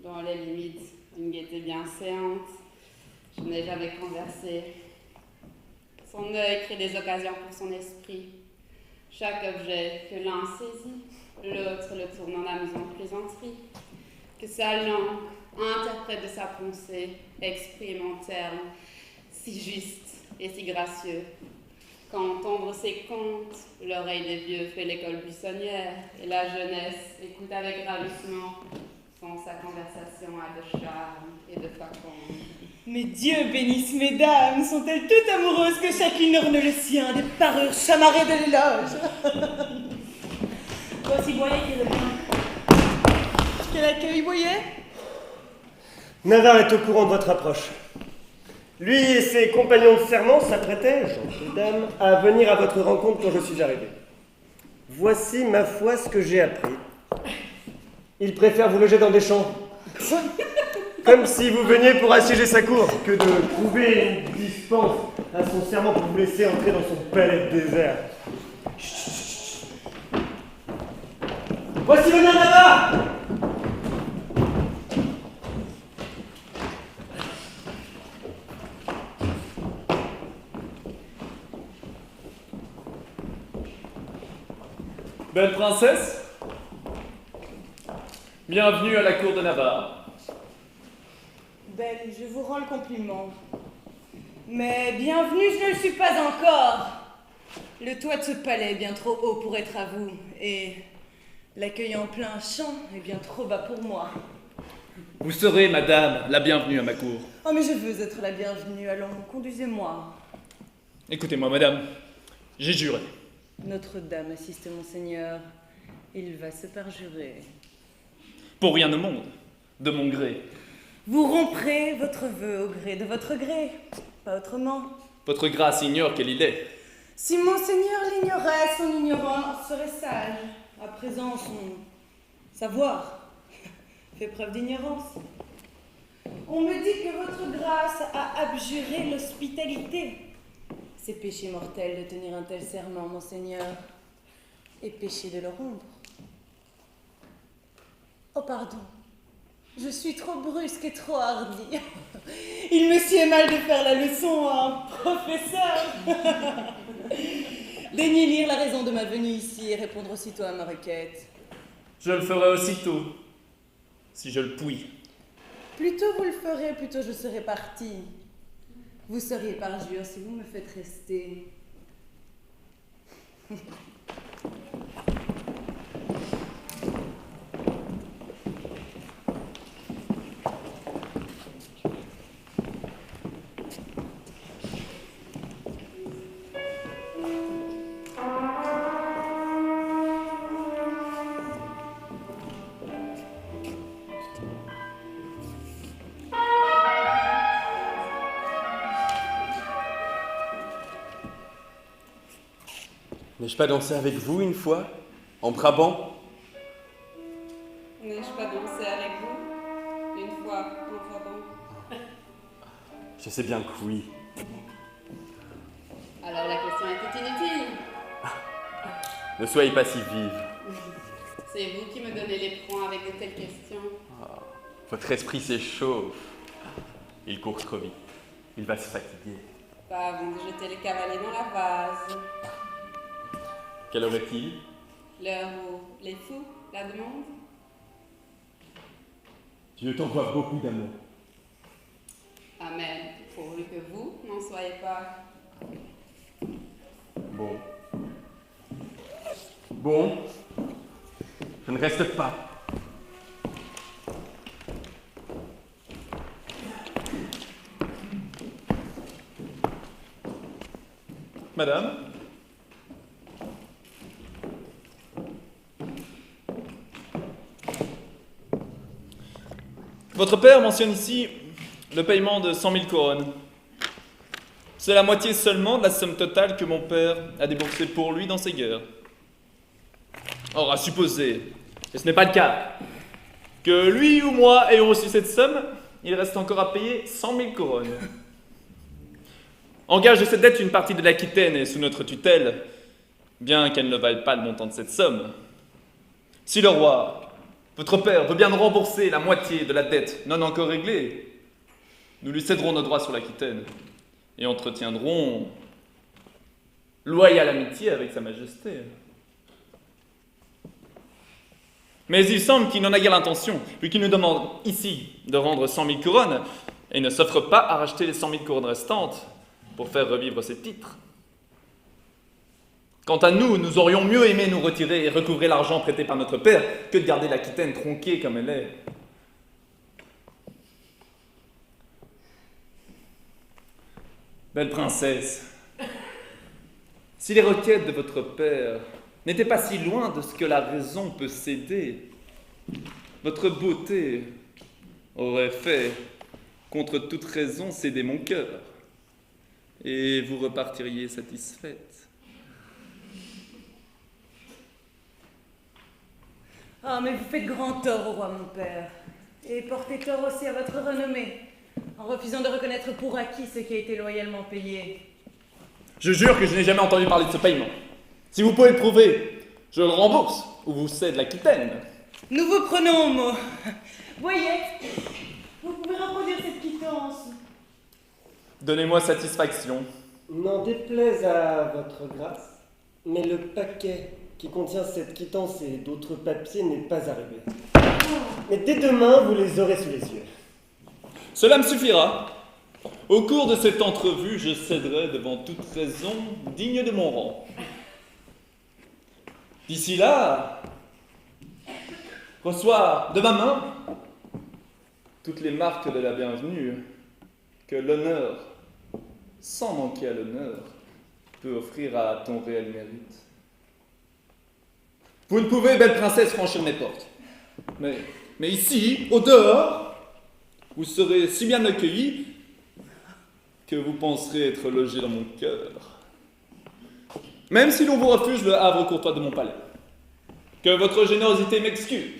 dans les limites d'une gaieté bien séante. Je n'ai jamais conversé. Son œil crée des occasions pour son esprit. Chaque objet que l'un saisit, l'autre le tourne en amusante plaisanterie. Que sa langue, interprète de sa pensée, exprime en termes si justes et si gracieux. Quand entendre ses contes, l'oreille des vieux fait l'école buissonnière, et la jeunesse écoute avec ravissement, quand sa conversation a de charme et de faconde. Mais Dieu bénisse mesdames, sont-elles toutes amoureuses que chacune orne le sien des parures chamarrées de l'éloge? Voici Boyer qui revient. Quel accueil, Boyer? Navarre est au courant de votre approche. Lui et ses compagnons de serment s'apprêtaient, gentille dame, à venir à votre rencontre quand je suis arrivé. Voici, ma foi, ce que j'ai appris. Il préfère vous loger dans des champs. Comme si vous veniez pour assiéger sa cour, que de trouver une dispense à son serment pour vous laisser entrer dans son palais désert. Chut. Voici le nain Navarre! Belle princesse, bienvenue à la cour de Navarre. Belle, je vous rends le compliment. Mais bienvenue, je ne le suis pas encore. Le toit de ce palais est bien trop haut pour être à vous, et l'accueil en plein champ est bien trop bas pour moi. Vous serez, madame, la bienvenue à ma cour. Oh, mais je veux être la bienvenue, allons, conduisez-moi. Écoutez-moi, madame, j'ai juré. Notre-Dame assiste monseigneur, il va se perjurer. Pour rien au monde, de mon gré. Vous romprez votre vœu au gré de votre gré, pas autrement. Votre grâce ignore quel il est. Si monseigneur l'ignorait, son ignorance serait sage. À présent, son savoir fait preuve d'ignorance. On me dit que votre grâce a abjuré l'hospitalité. C'est péché mortel de tenir un tel serment, monseigneur, et péché de le rompre. Oh, pardon, je suis trop brusque et trop hardie. Il me sied mal de faire la leçon à un professeur. Daignez lire la raison de ma venue ici et répondre aussitôt à ma requête. Je le ferai aussitôt, si je le puis. Plutôt vous le ferez, plutôt je serai partie. Vous seriez parjure si vous me faites rester. N'ai-je pas dansé avec vous une fois, en Brabant? N'ai-je pas dansé avec vous une fois en Brabant? Je sais bien que oui. Alors la question était inutile. Ne soyez pas si vive. C'est vous qui me donnez les points avec de telles questions. Votre esprit s'échauffe. Il court trop vite. Il va se fatiguer. Pas avant de jeter les cavaliers dans la vase. Quelle heure est-il? L'heure où les fous la demandent. Dieu t'envoie beaucoup d'amour. Amen. Pourvu que vous n'en soyez pas. Bon. Je ne reste pas. Madame? Votre père mentionne ici le paiement de 100 000 couronnes. C'est la moitié seulement de la somme totale que mon père a déboursée pour lui dans ses guerres. Or, à supposer, et ce n'est pas le cas, que lui ou moi ayons reçu cette somme, il reste encore à payer 100 000 couronnes. En gage de cette dette, une partie de l'Aquitaine est sous notre tutelle, bien qu'elle ne vaille pas le montant de cette somme. Si le roi, votre père, veut bien nous rembourser la moitié de la dette non encore réglée, nous lui céderons nos droits sur l'Aquitaine et entretiendrons loyale amitié avec sa majesté. Mais il semble qu'il n'en a guère l'intention, puisqu'il nous demande ici de rendre 100 000 couronnes et ne s'offre pas à racheter les 100 000 couronnes restantes pour faire revivre ses titres. Quant à nous, nous aurions mieux aimé nous retirer et recouvrer l'argent prêté par notre père que de garder l'Aquitaine tronquée comme elle est. Belle princesse, si les requêtes de votre père n'étaient pas si loin de ce que la raison peut céder, votre beauté aurait fait, contre toute raison, céder mon cœur, et vous repartiriez satisfaite. Ah, mais vous faites grand tort au roi, mon père. Et portez tort aussi à votre renommée, en refusant de reconnaître pour acquis ce qui a été loyalement payé. Je jure que je n'ai jamais entendu parler de ce paiement. Si vous pouvez le prouver, je le rembourse, ou vous cède l'Aquitaine. Nous vous prenons au mot. Voyez, vous pouvez reproduire cette quittance. Donnez-moi satisfaction. N'en déplaise à votre grâce, mais le paquet qui contient cette quittance et d'autres papiers n'est pas arrivé. Mais dès demain, vous les aurez sous les yeux. Cela me suffira. Au cours de cette entrevue, je céderai devant toute raison digne de mon rang. D'ici là, reçois de ma main toutes les marques de la bienvenue que l'honneur, sans manquer à l'honneur, peut offrir à ton réel mérite. Vous ne pouvez, belle princesse, franchir mes portes. Mais ici, au dehors, vous serez si bien accueillis que vous penserez être logé dans mon cœur. Même si l'on vous refuse le havre courtois de mon palais. Que votre générosité m'excuse.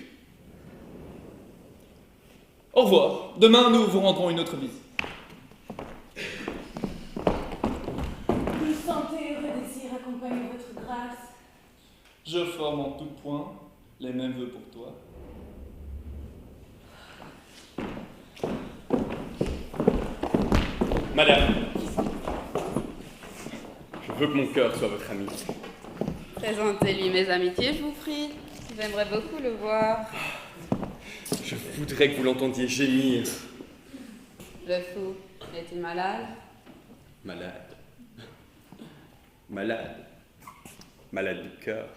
Au revoir. Demain, nous vous rendrons une autre visite. Vous sentez heureux désir accompagner votre grâce. Je forme en tout point les mêmes vœux pour toi. Madame, je veux que mon cœur soit votre ami. Présentez-lui mes amitiés, je vous prie. J'aimerais beaucoup le voir. Je voudrais que vous l'entendiez gémir. Le fou, est-il malade? Malade. Malade. Malade du cœur.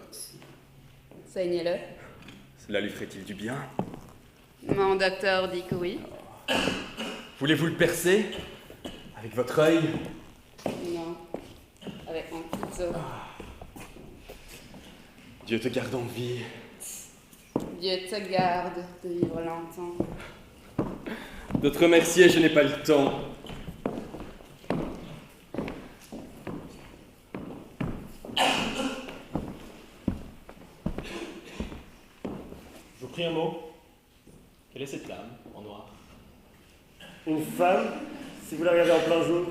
Saignez-le. Cela lui ferait-il du bien? Mon docteur dit que oui. Voulez-vous le percer? Avec votre œil? Non. Avec mon couteau. Dieu te garde en vie. Dieu te garde de vivre longtemps. De te remercier, je n'ai pas le temps. Je vous prie un mot. Quelle est cette dame en noir? Une femme, si vous la regardez en plein jour,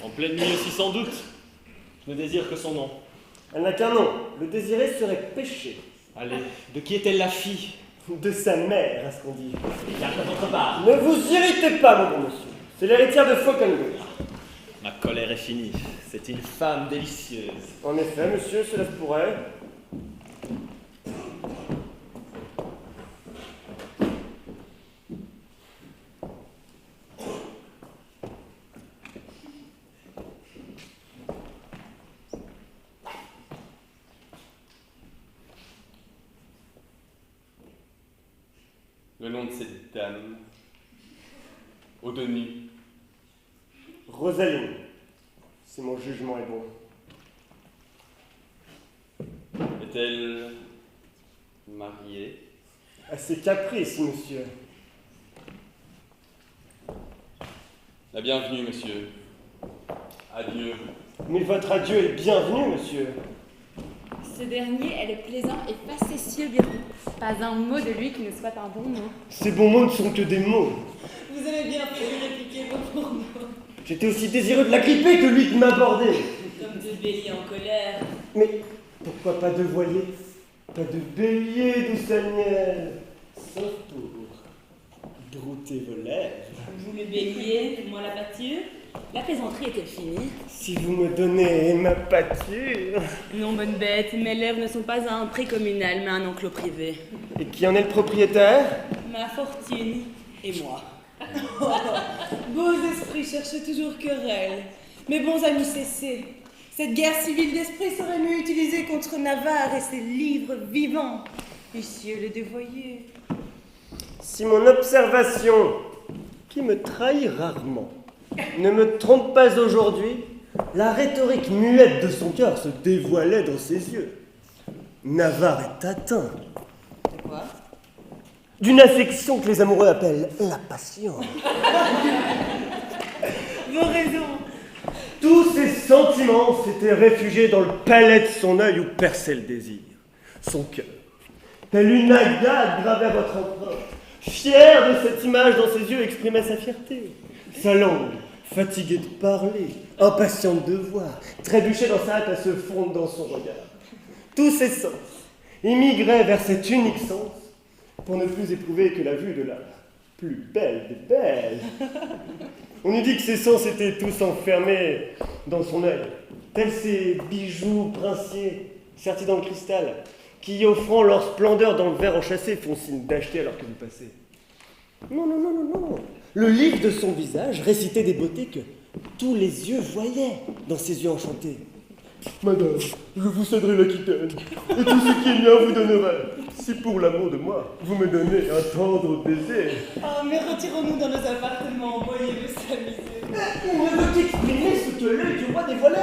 En pleine nuit aussi sans doute. Je ne désire que son nom. elle n'a qu'un nom. Le désirer serait péché. Allez, de qui est-elle la fille? De sa mère, à ce qu'on dit. Garde à votre part. Ne vous irritez pas, mon bon monsieur. C'est l'héritière de Fauconville. Ma colère est finie. C'est une femme délicieuse. En effet, monsieur, cela se pourrait. Le nom de cette dame, au demi. Rosaline, si mon jugement est bon. Est-elle mariée? À ses caprices, monsieur. La bienvenue, monsieur. Adieu. Mais votre adieu est bienvenu, monsieur. Ce dernier est le plaisant et facétieux Birou. Pas un mot de lui qui ne soit un bon mot. Ces bons mots ne sont que des mots. Vous avez bien fait de répliquer vos bons mots. J'étais aussi désireux de la gripper que lui de m'aborder. Comme deux béliers en colère. Mais pourquoi pas de voilier? Pas de bélier, douce Agnelle. Sauf pour brouter vos lèvres. Vous le bélier, moi la pâture. La plaisanterie est-elle finie? Si vous me donnez ma pâture. Non, bonne bête, mes lèvres ne sont pas un pré communal, mais un enclos privé. Et qui en est le propriétaire? Ma fortune et moi. Beaux esprits cherchent toujours querelle. Mes bons amis, cessez. Cette guerre civile d'esprit serait mieux utilisée contre Navarre et ses livres vivants. Monsieur le dévoyé. Si mon observation, qui me trahit rarement, ne me trompe pas aujourd'hui, la rhétorique muette de son cœur se dévoilait dans ses yeux. Navarre est atteint De quoi? d'une affection que les amoureux appellent la passion. Vos raisons. Tous ses sentiments s'étaient réfugiés dans le palais de son œil où perçait le désir. Son cœur, telle une agate gravée à votre empreinte, fier de cette image dans ses yeux, exprimait sa fierté. Sa langue, fatiguée de parler, impatiente de voir, trébuchait dans sa hâte à se fondre dans son regard. Tous ses sens immigraient vers cet unique sens pour ne plus éprouver que la vue de la plus belle des belles. On eût dit que ses sens étaient tous enfermés dans son œil, tels ces bijoux princiers sertis dans le cristal, qui, offrant leur splendeur dans le verre enchâssé, font signe d'acheter alors que vous passez. Non, non, non, non, non. Le livre de son visage récitait des beautés que tous les yeux voyaient dans ses yeux enchantés. Madame, je vous céderai l'Aquitaine, et tout ce qui est mien vous donnerai, si pour l'amour de moi, vous me donnez un tendre baiser. Oh, mais retirons-nous dans nos appartements, voyez le s'amuser. Il ne veut qu'exprimer ce que l'œil du roi dévoilait.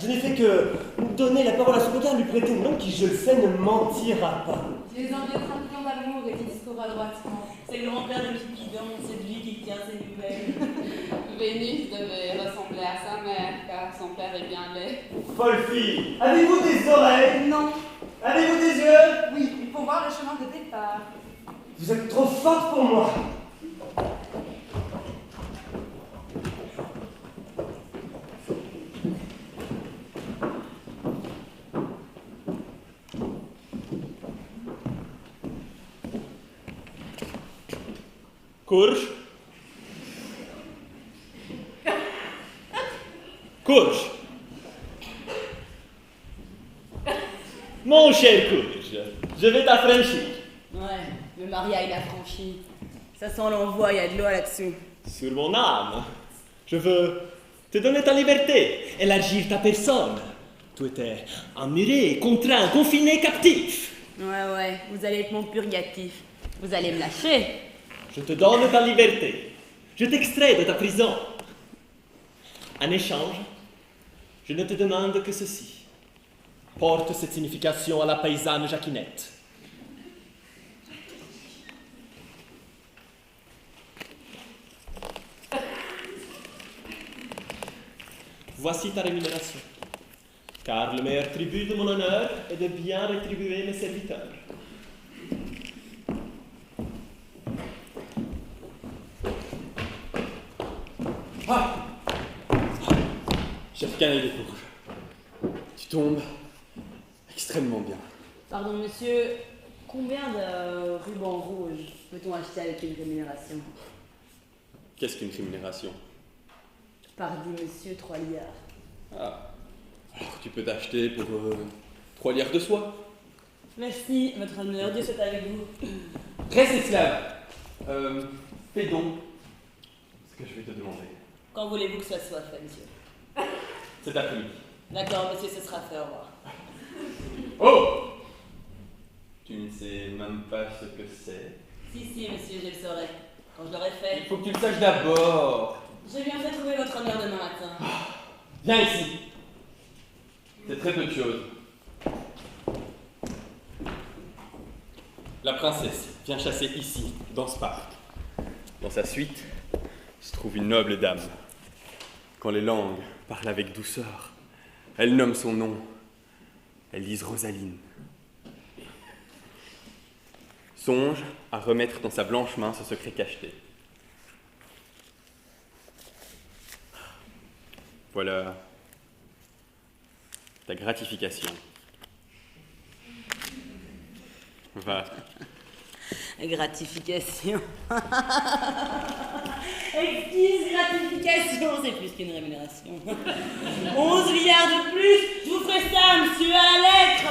Je n'ai fait que donner la parole à son regard, lui prêter le nom qui, je le sais, ne mentira pas. Les envieux trafiquants d'amour et des discours adroitement. C'est le grand-père de Cupidon, c'est de lui qui tient ses nouvelles. Vénus devait ressembler à sa mère, car son père est bien laid. Folle fille, avez-vous des oreilles? Non, Avez-vous des yeux? oui, il faut voir le chemin de départ. Vous êtes trop forte pour moi. Courge. Courge. Mon cher Courge, Je vais t'affranchir. Ouais, le Maria il a franchi. Ça sent l'envoi, il y a de l'eau là-dessous. Sur mon âme. Je veux te donner ta liberté, élargir ta personne. Tu étais emmuré, contraint, confiné, captif. Ouais, vous allez être mon purgatif. Vous allez me lâcher. Je te donne ta liberté. Je t'extrais de ta prison. En échange, je ne te demande que ceci. Porte cette signification à la paysanne Jacquinette. Voici ta rémunération. Car le meilleur tribut de mon honneur est de bien rétribuer mes serviteurs. J'ai ricané des courges. Tu tombes extrêmement bien. Pardon, monsieur, combien de rubans rouges peut-on acheter avec une rémunération? Qu'est-ce qu'une rémunération? Pardi, monsieur, 3 liards. Ah. Alors tu peux t'acheter pour 3 liards de soie. Merci, votre honneur, Dieu soit avec vous. Reste esclave. Fais donc ce que je vais te demander. Quand voulez-vous que ce soit fait, monsieur? Cet après-midi. D'accord, monsieur, ce sera fait, au revoir. Oh! Tu ne sais même pas ce que c'est. Si, monsieur, je le saurai. Quand je l'aurai fait, Il faut que tu le saches d'abord. je viendrai trouver votre honneur demain matin. Viens ici. C'est très peu de choses. La princesse vient chasser ici, dans ce parc. Dans sa suite se trouve une noble dame. Quand les langues parlent avec douceur, elle nomme son nom. Elle dit Rosaline. Songe à remettre dans sa blanche main ce secret cacheté. Voilà ta gratification. Va. Gratification. Exquise gratification, c'est plus qu'une rémunération. 11 milliards de plus, je vous ferai ça, monsieur, à la lettre.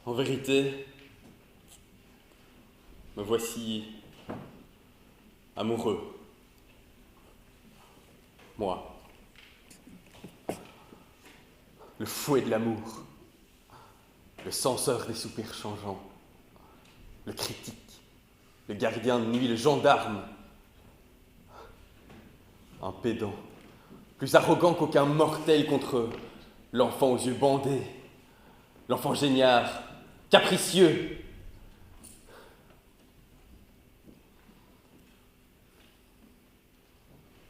En vérité, me voici amoureux. Moi. Le fouet de l'amour. Le censeur des soupirs changeants. Le critique. Le gardien de nuit, le gendarme. Un pédant. Plus arrogant qu'aucun mortel contre l'enfant aux yeux bandés. L'enfant géniard. Capricieux.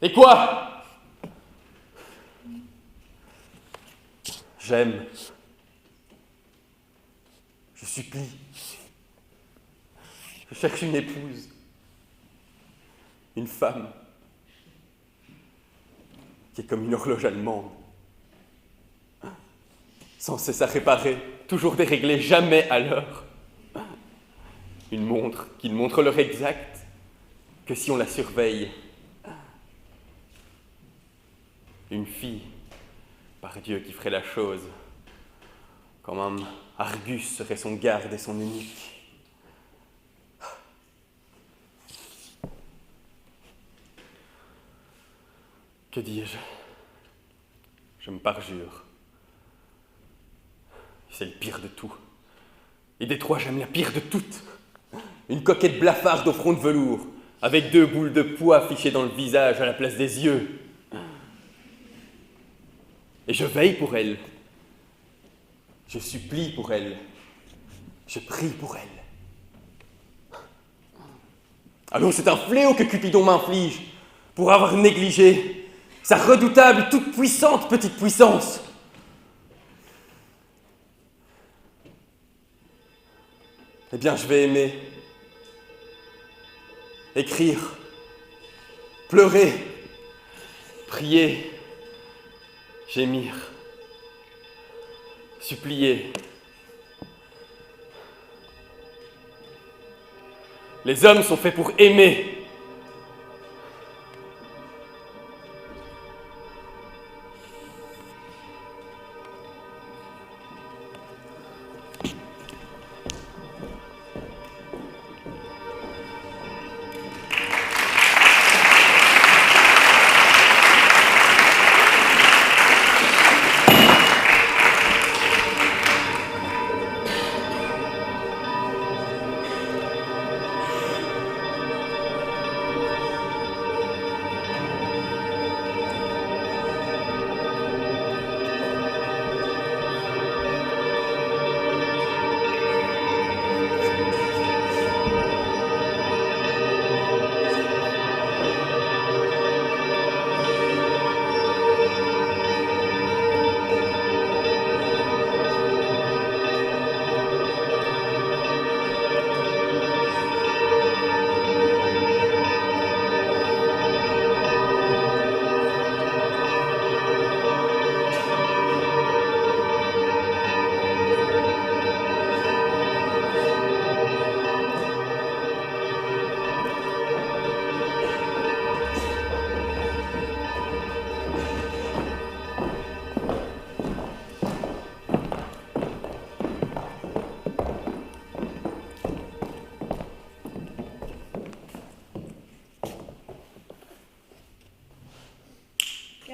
Et quoi? J'aime. Je supplie. Je cherche une épouse. Une femme. Qui est comme une horloge allemande. Sans cesse à réparer, toujours déréglée, jamais à l'heure. Une montre qui ne montre l'heure exacte que si on la surveille. Une fille, par Dieu, qui ferait la chose, quand même Argus serait son garde et son eunuque. Que dis-je? Je me parjure. C'est le pire de tout. Et des trois, j'aime la pire de toutes. Une coquette blafarde au front de velours, avec 2 boules de pois fichées dans le visage à la place des yeux. Et je veille pour elle. Je supplie pour elle. Je prie pour elle. Alors c'est un fléau que Cupidon m'inflige pour avoir négligé sa redoutable, toute puissante petite puissance. Eh bien, je vais aimer, écrire, pleurer, prier, gémir. supplier. Les hommes sont faits pour aimer.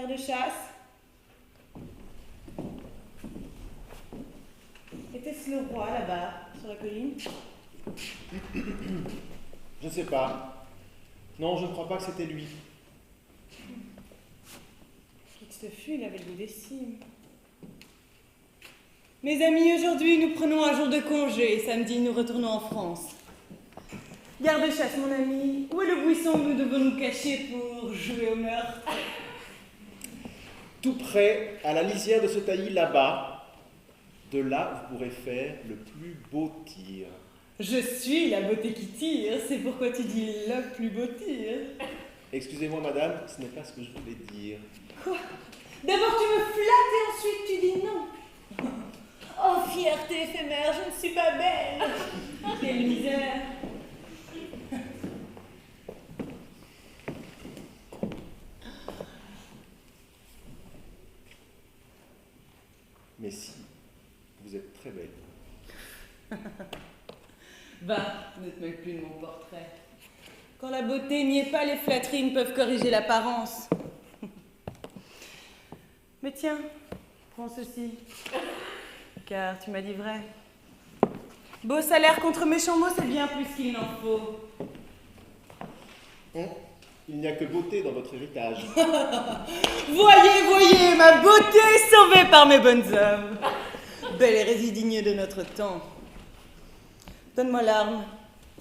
De chasse. Était-ce le roi là-bas, sur la colline? Je ne sais pas. Non, je ne crois pas que c'était lui. Qui que ce fût, il avait le goût des cimes. Mes amis, aujourd'hui, nous prenons un jour de congé. Samedi, nous retournons en France. Garde-chasse, mon ami, où est le buisson où nous devons nous cacher pour jouer au meurtre? Tout près, à la lisière de ce taillis là-bas. De là, vous pourrez faire le plus beau tir. Je suis la beauté qui tire, c'est pourquoi tu dis le plus beau tir. Excusez-moi, madame, ce n'est pas ce que je voulais dire. Quoi? D'abord tu me flattes et ensuite tu dis non. Oh, fierté éphémère, je ne suis pas belle. Quelle misère. Mais si, vous êtes très belle. Va, ne te moque plus de mon portrait. Quand la beauté n'y est pas, les flatteries ne peuvent corriger l'apparence. Mais tiens, prends ceci, car tu m'as dit vrai. Beau salaire contre méchant mot, c'est bien plus qu'il n'en faut. Il n'y a que beauté dans votre héritage. Voyez, voyez, ma beauté est sauvée par mes bonnes œuvres. Bel et résidigne de notre temps. Donne-moi l'arme,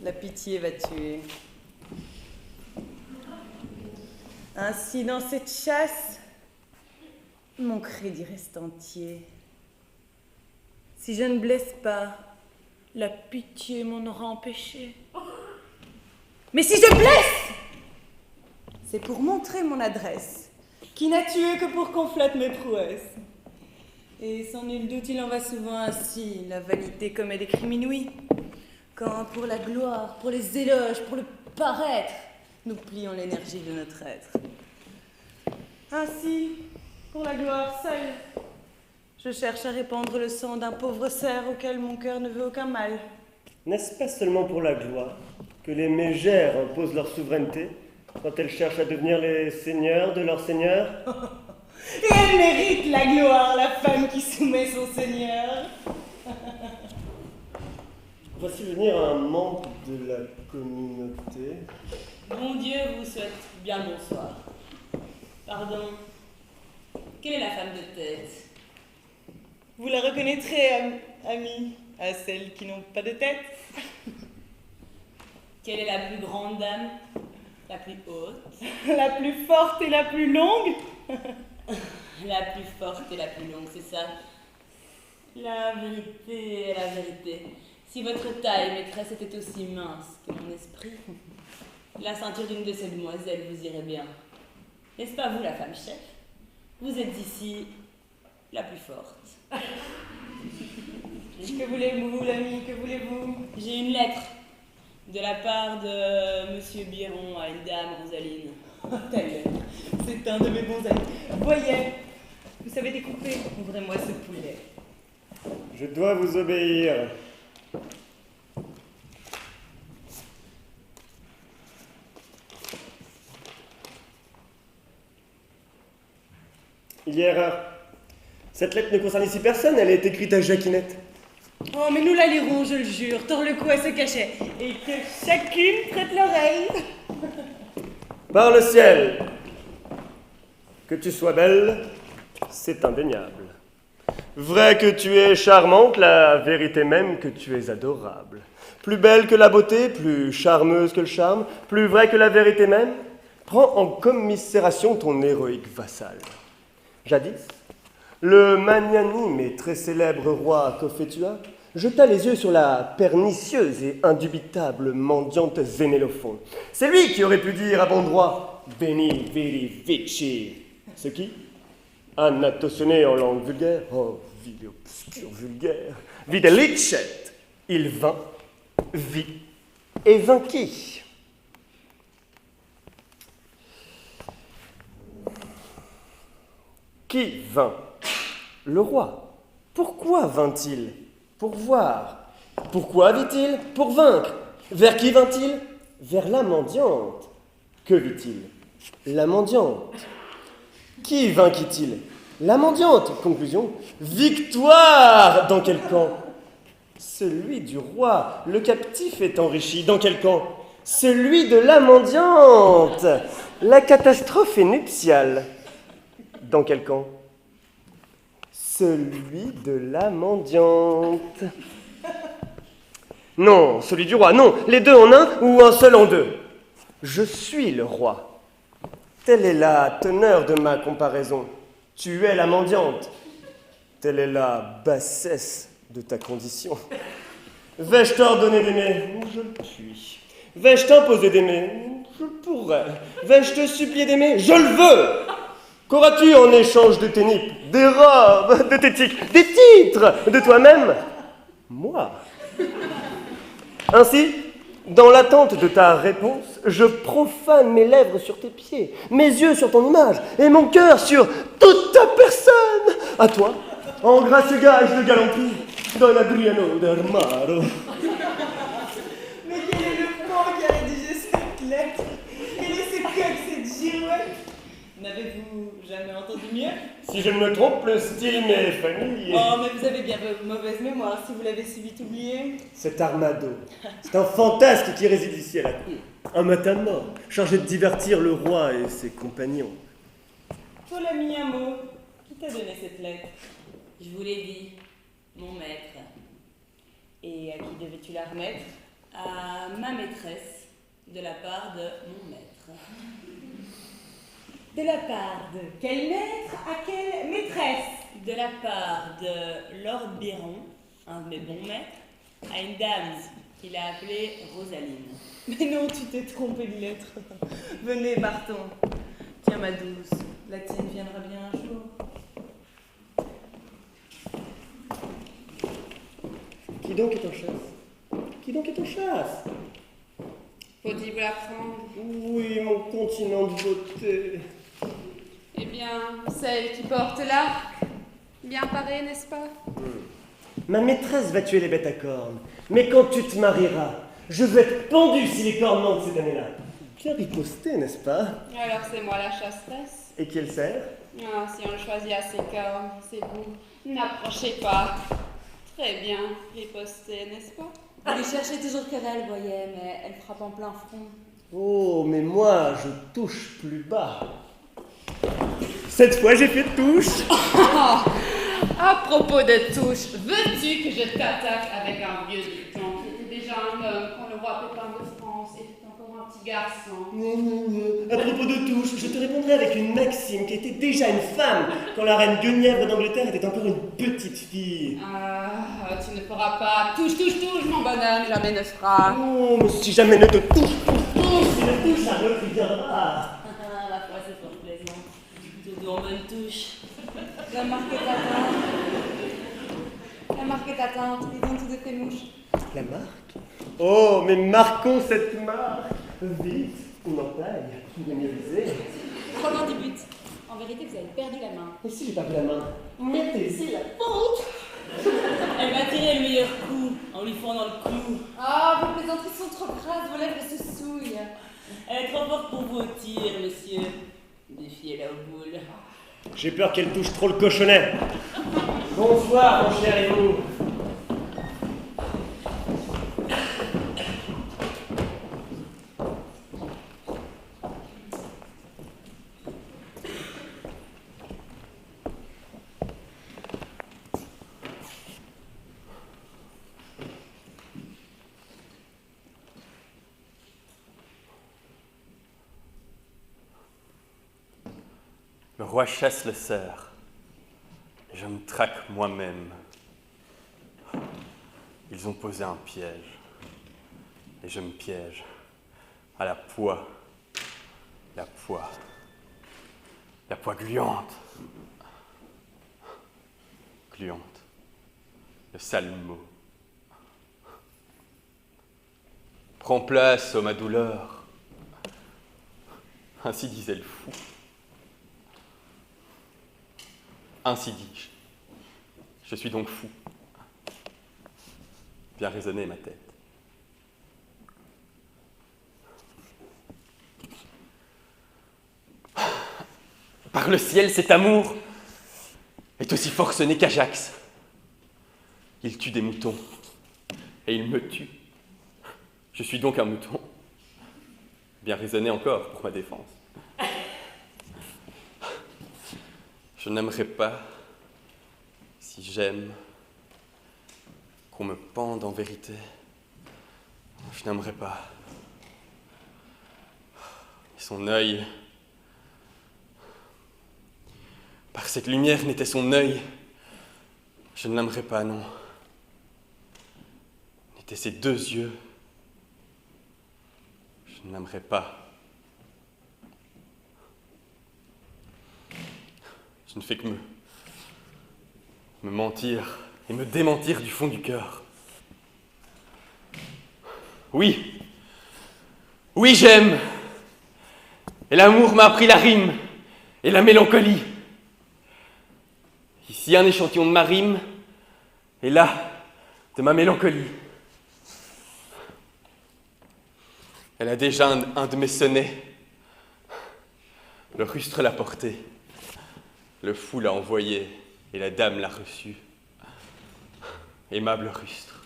la pitié va tuer. Ainsi, dans cette chasse, mon crédit reste entier. Si je ne blesse pas, la pitié m'en aura empêché. Mais si je blesse, c'est pour montrer mon adresse, qui n'a tué que pour qu'on flatte mes prouesses. Et sans nul doute, il en va souvent ainsi, la vanité commet des crimes inouïs. Quand, pour la gloire, pour les éloges, pour le paraître, nous plions l'énergie de notre être. Ainsi, pour la gloire seule, je cherche à répandre le sang d'un pauvre cerf auquel mon cœur ne veut aucun mal. N'est-ce pas seulement pour la gloire que les mégères imposent leur souveraineté quand elles cherchent à devenir les seigneurs de leur seigneur? Et elle mérite la gloire, la femme qui soumet son seigneur. Voici venir un membre de la communauté. Bon Dieu vous souhaite bien le bonsoir. Pardon, quelle est la femme de tête? Vous la reconnaîtrez, ami, à celles qui n'ont pas de tête. Quelle est la plus grande dame? La plus haute? La plus forte et la plus longue? La plus forte et la plus longue, c'est ça. La vérité est la vérité. Si votre taille, maîtresse, était aussi mince que mon esprit, la ceinture d'une de ces demoiselles vous irait bien. N'est-ce pas vous, la femme chef? Vous êtes ici la plus forte. Que voulez-vous, l'ami, que voulez-vous? J'ai une lettre de la part de Monsieur Biron à une dame Rosaline. Oh, ta lettre, c'est un de mes bons amis. Voyez, vous savez découper, ouvrez-moi ce poulet. Je dois vous obéir. Il y a erreur. Cette lettre ne concerne ici personne, elle est écrite à Jacquinette. Oh, mais nous la lirons, je le jure, tord le cou à ce cachet, et que chacune prête l'oreille. Par le ciel, que tu sois belle, c'est indéniable. Vrai que tu es charmante, la vérité même que tu es adorable. Plus belle que la beauté, plus charmeuse que le charme, plus vrai que la vérité même, prends en commisération ton héroïque vassal. Jadis, le magnanime et très célèbre roi Cophetua jeta les yeux sur la pernicieuse et indubitable mendiante Zénélophon. C'est lui qui aurait pu dire à bon droit « Veni, vidi, vici », ce qui, anatotionné en langue vulgaire, oh, vide obscur vulgaire, vide licet, il vint, vit et vainquit. Qui vint? Le roi. Pourquoi vint-il? Pour voir. Pourquoi vit-il? Pour vaincre. Vers qui vint-il? Vers la mendiante. Que vit-il? La mendiante. Qui vainquit-il? La mendiante. Conclusion. Victoire! Dans quel camp? Celui du roi. Le captif est enrichi. Dans quel camp? Celui de la mendiante. La catastrophe est nuptiale. Dans quel camp? Celui de la mendiante. Non, celui du roi, non, les deux en un ou un seul en deux. Je suis le roi. Telle est la teneur de ma comparaison. Tu es la mendiante. Telle est la bassesse de ta condition. Vais-je t'ordonner d'aimer? Je le puis. Vais-je t'imposer d'aimer? Je pourrais. Vais-je te supplier d'aimer? Je le veux. Qu'auras-tu en échange de tes nippes, des robes, de tes tics, des titres, de toi-même? Moi. Ainsi, dans l'attente de ta réponse, je profane mes lèvres sur tes pieds, mes yeux sur ton image, et mon cœur sur toute ta personne. À toi, en gracieux gage de galanterie, Don Adriano del Maro. Mais quel est le pan qui a rédigé cette lettre? Quel est ce coq, cette girouette? N'avez-vous jamais entendu mieux? Si je ne me trompe, le style m'est familier. Oh, mais vous avez bien mauvaise mémoire si vous l'avez si vite oublié. Cet Armado, c'est un fantasque qui réside ici à la cour. Un matamor, chargé de divertir le roi et ses compagnons. Toi, l'ami, un mot. Qui t'a donné cette lettre? Je vous l'ai dit, mon maître. Et à qui devais-tu la remettre? À ma maîtresse, de la part de mon maître. De la part de quel maître à quelle maîtresse? De la part de Lord Biron, un de mes bons maîtres, à une dame qu'il a appelée Rosaline. Mais non, tu t'es trompé de lettre. Venez, partons. Tiens, ma douce, la tienne viendra bien un jour. Qui donc est en chasse? Qui donc est en chasse? Faut-il vous la prendre? Oui, mon continent de beauté. Eh bien, celle qui porte l'arc, bien parée, n'est-ce pas? Ma maîtresse va tuer les bêtes à cornes, mais quand tu te marieras, je veux être pendu si les cornes manquent ces années-là. Bien riposté, n'est-ce pas? Alors c'est moi la chasseresse. Et qui elle sert? Ah, si on le choisit à ses cornes, c'est vous. N'approchez pas. Très bien, riposté, n'est-ce pas? Vous lui cherchez toujours querelle, voyez, mais elle frappe en plein front. Oh, mais moi, je touche plus bas. Cette fois, j'ai fait touche. À propos de touche, veux-tu que je t'attaque avec un vieux dicton qui était déjà un homme quand le roi Pépin de France était encore un petit garçon? À propos de touche, je te répondrai avec une maxime qui était déjà une femme quand la reine Guenièvre d'Angleterre était encore une petite fille. Ah, tu ne feras pas. Touche, touche, touche, mon bonhomme, jamais ne fera. Oh, mais si jamais ne te touche, si ne touche, ça reviendra. Ah, la foi, c'est fort plaisant. Tout doux en bonne touche. La marque est atteinte. La marque est atteinte. Ils ont tous été mouches. La marque? Oh, mais marquons cette marque. Vite, on entaille, numérisé. Trop loin du but. En vérité, vous avez perdu la main. Et si j'ai perdu la main? Mettez-y la faute. Elle va tirer le meilleur coup en lui fendant le cou. Ah, vos plaisanteries sont trop grasses, vos lèvres se souillent. Elle est trop forte pour vos tirs, monsieur. Défiez-la au boule. J'ai peur qu'elle touche trop le cochonnet. Bonsoir, mon cher Emo. Le roi chasse le cerf, et je me traque moi-même. Ils ont posé un piège, et je me piège à la poix gluante, le sale mot. Prends place, ô ma douleur, ainsi disait le fou. Ainsi dis-je. Je suis donc fou. Bien raisonné, ma tête. Par le ciel, cet amour est aussi forcené qu'Ajax. Il tue des moutons, et il me tue. Je suis donc un mouton. Bien raisonné encore pour ma défense. Je n'aimerais pas, si j'aime, qu'on me pende en vérité. Je n'aimerais pas. Et son œil, par cette lumière n'était son œil. Je ne l'aimerais pas, non. N'étaient ses deux yeux. Je ne l'aimerais pas. Je ne fais que me mentir et me démentir du fond du cœur. Oui, j'aime. Et l'amour m'a appris la rime et la mélancolie. Ici un échantillon de ma rime et là de ma mélancolie. Elle a déjà un de mes sonnets. Le rustre l'a porté. Le fou l'a envoyé et la dame l'a reçu. Aimable rustre,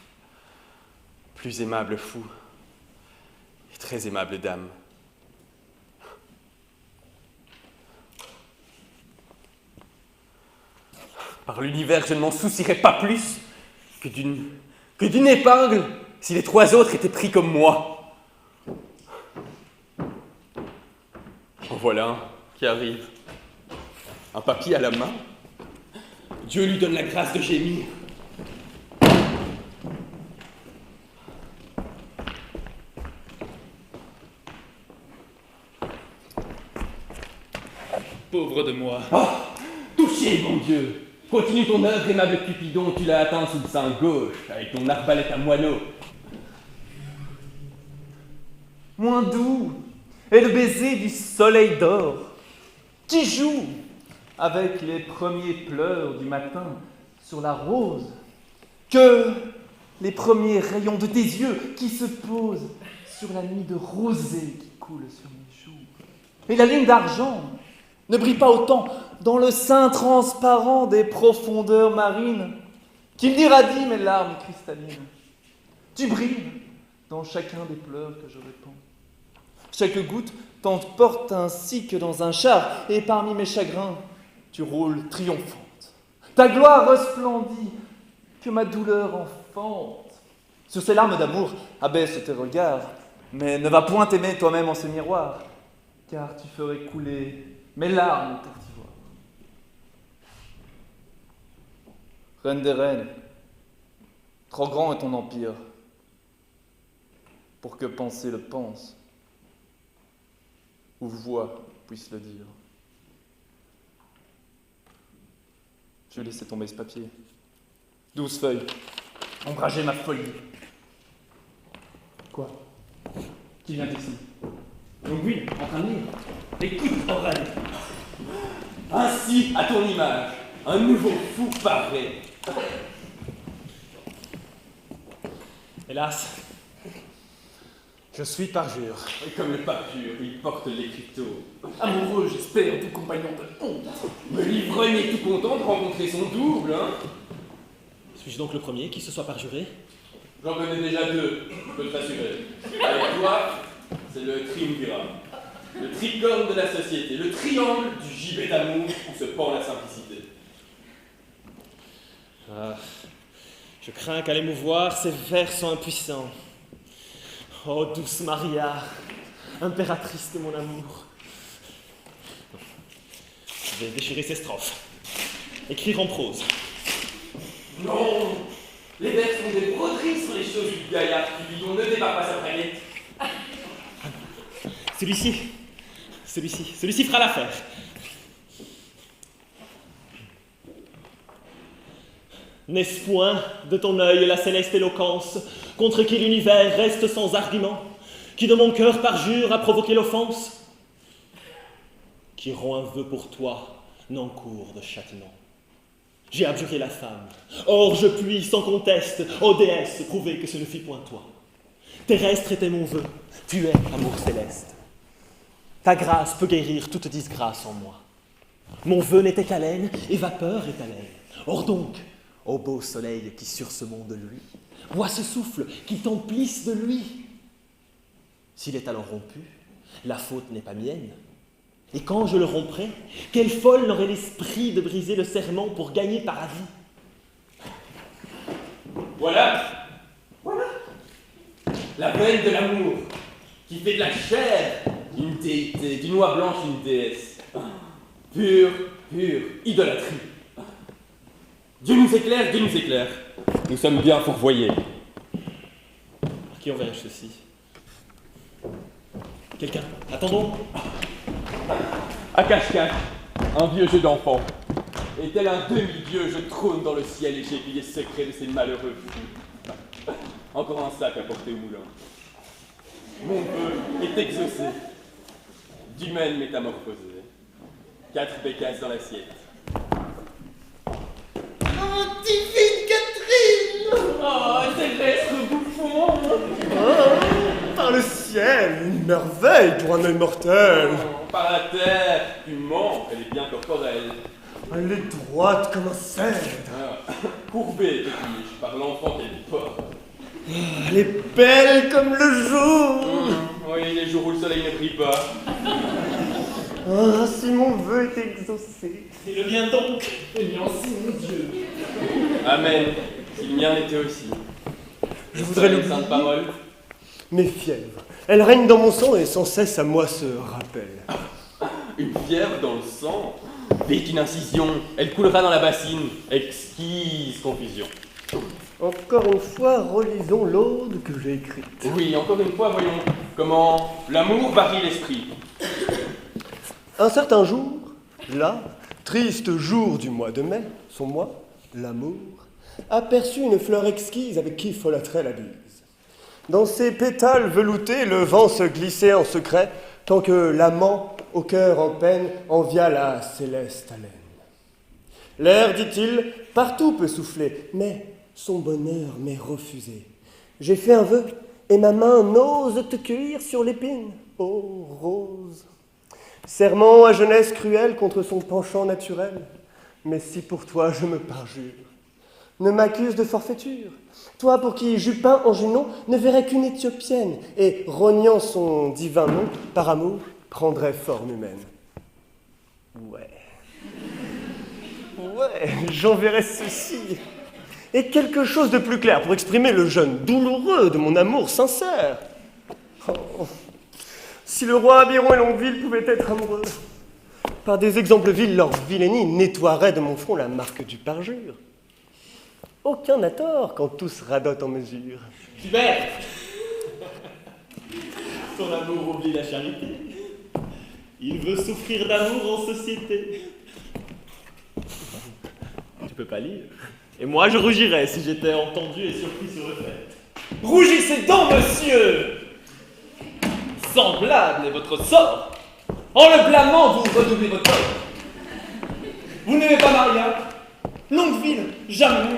plus aimable fou et très aimable dame. Par l'univers, je ne m'en soucierais pas plus que d'une épingle si les trois autres étaient pris comme moi. En voilà un qui arrive. Un papier à la main. Dieu lui donne la grâce de gémir. Pauvre de moi. Oh, touché, mon Dieu. Continue ton œuvre, aimable Cupidon, tu l'as atteint sous le sein gauche, avec ton arbalète à moineau. Moins doux est le baiser du soleil d'or qui joue avec les premiers pleurs du matin sur la rose que les premiers rayons de tes yeux qui se posent sur la nuit de rosée qui coule sur mes joues. Et la lune d'argent ne brille pas autant dans le sein transparent des profondeurs marines qu'il n'irradie mes larmes cristallines. Tu brilles dans chacun des pleurs que je répands. Chaque goutte t'emporte ainsi que dans un char, et parmi mes chagrins, tu roules triomphante. Ta gloire resplendit que ma douleur enfante. Sur ces larmes d'amour, abaisse tes regards, mais ne va point t'aimer toi-même en ce miroir, car tu ferais couler mes larmes pour t'y voir. Reine des reines, trop grand est ton empire pour que penser le pense, ou voix puisse le dire. Je laissais tomber ce papier. 12 feuilles. Ombrager ma folie. Quoi? Qui vient ici? Donc oui, en train de lire. Écoute, oreille. Ainsi, à ton image, un nouveau fou paraît. Hélas, je suis parjure. Et comme le papure, il porte l'écriteau. Amoureux, j'espère, tout compagnon de honte. Mais l'ivrogne est tout content de rencontrer son double, hein? Suis-je donc le premier qui se soit parjuré? J'en connais déjà deux, je peux te rassurer. Avec toi, c'est le triumvirat. Le tricorne de la société, le triangle du gibet d'amour où se pend la simplicité. Ah, je crains qu'à l'émouvoir, ces vers sont impuissants. Oh, douce Maria, impératrice de mon amour. Je vais déchirer ces strophes. Écrire en prose. Non! Les vers sont des broderies sur les choses du gaillard qui lui ne débat pas sa planète. Celui-ci fera l'affaire. N'est-ce point de ton œil la céleste éloquence, contre qui l'univers reste sans argument, qui de mon cœur parjure a provoqué l'offense, qui rompt un vœu pour toi, n'encourt de châtiment. J'ai abjuré la femme, or je puis, sans conteste, ô déesse, prouver que ce ne fut point toi. Terrestre était mon vœu, tu es amour céleste. Ta grâce peut guérir toute disgrâce en moi. Mon vœu n'était qu'haleine, et vapeur est haleine. Or donc, ô beau soleil qui sur ce monde luit, vois ce souffle qui t'emplisse de lui. S'il est alors rompu, la faute n'est pas mienne. Et quand je le romprai, quelle folle n'aurait l'esprit de briser le serment pour gagner paradis? Voilà! Voilà! La veine de l'amour, qui fait de la chair une déité, d'une oie blanche une déesse. Pure, idolâtrie. Dieu nous éclaire, Dieu nous éclaire. Nous sommes bien fourvoyés. À qui enverrai-je ceci? Quelqu'un? Attendons! À cache-cache, un vieux jeu d'enfant. Et tel un demi-dieu, je trône dans le ciel et j'ai les secrets de ces malheureux fous. Encore un sac à porter au moulin. Mon vœu est exaucé. D'humaine métamorphosée. 4 bécasses dans l'assiette. Oh, divine Catherine! Oh, céleste bouffon! Oh, par le ciel, une merveille pour un œil mortel! Par la terre, tu mens, elle est bien corporelle. Elle est droite comme un cèdre. Courbée, te dis-je, par l'enfant qu'elle porte. Elle est belle comme le jour. Oui, les jours où le soleil ne brille pas. Ah, si mon vœu est exaucé. Et le mien donc? Merci, mon Dieu. Amen, si le mien l'était aussi. Je voudrais le l'oublier. sainte parole. Mes fièvres, elles règnent dans mon sang et sans cesse à moi se rappellent. Une fièvre dans le sang. Vite une incision, elle coulera dans la bassine. Exquise confusion. Encore une fois, relisons l'ode que j'ai écrite. Oui, encore une fois, voyons comment l'amour varie l'esprit. Un certain jour, là, triste jour du mois de mai, son mois, l'amour, aperçut une fleur exquise avec qui folâtrait la bise. Dans ses pétales veloutés, le vent se glissait en secret, tant que l'amant, au cœur en peine, envia la céleste haleine. L'air, dit-il, partout peut souffler, mais son bonheur m'est refusé. J'ai fait un vœu, et ma main n'ose te cueillir sur l'épine, ô rose. Serment à jeunesse cruelle contre son penchant naturel, mais si pour toi je me parjure, ne m'accuse de forfaiture. Toi pour qui Jupin en Junon ne verrait qu'une Éthiopienne, et rognant son divin nom, par amour, prendrait forme humaine. Ouais, j'enverrai ceci. Et quelque chose de plus clair pour exprimer le jeûne douloureux de mon amour sincère. Oh, si le roi Biron et Longueville pouvaient être amoureux, par des exemples vils, leur vilainie nettoierait de mon front la marque du parjure. Aucun n'a tort quand tous radotent en mesure. Hubert! Ton amour oublie la charité. Il veut souffrir d'amour en société. peux pas lire. Et moi, je rougirais si j'étais entendu et surpris sur le fait. Rougissez donc, monsieur! Semblable est votre sort. En le blâmant, vous redoublez votre tort. Vous n'aimez pas Maria? Longueville, jamais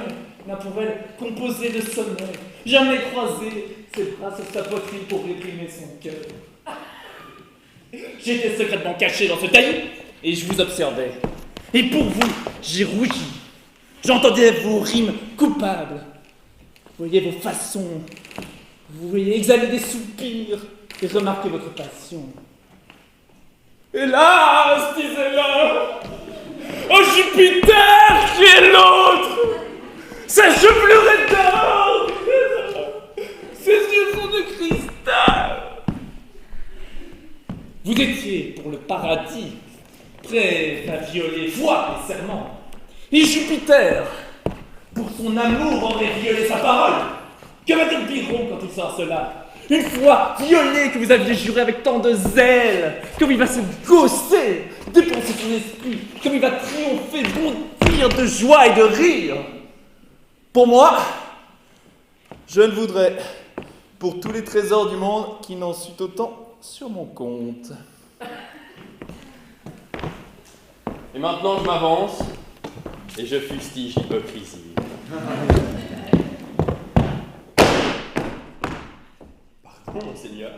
n'a pour elle composé de sommeil, jamais croisé ses bras sur sa poitrine pour réprimer son cœur. J'étais secrètement caché dans ce taillis et je vous observais. Et pour vous, j'ai rougi. J'entendais vos rimes coupables. Vous voyez vos façons. Vous voyez exhaler des soupirs et remarquer votre passion. Hélas, disait-le, oh Jupiter qui est l'autre, ses chevelures d'or, ses yeux sont de cristal. Vous étiez pour le paradis, prêt à violer foi et serment. Et Jupiter, pour son amour, aurait violé sa parole. Que va-t-il Byron quand il sort cela? Une fois violé que vous aviez juré avec tant de zèle, comme il va se gausser, dépenser son esprit, comme il va triompher, bondir de joie et de rire. Pour moi, je ne voudrais, pour tous les trésors du monde, qu'il n'en sût autant sur mon compte. Et maintenant, je m'avance et je fustige l'hypocrisie. Pardon, monseigneur.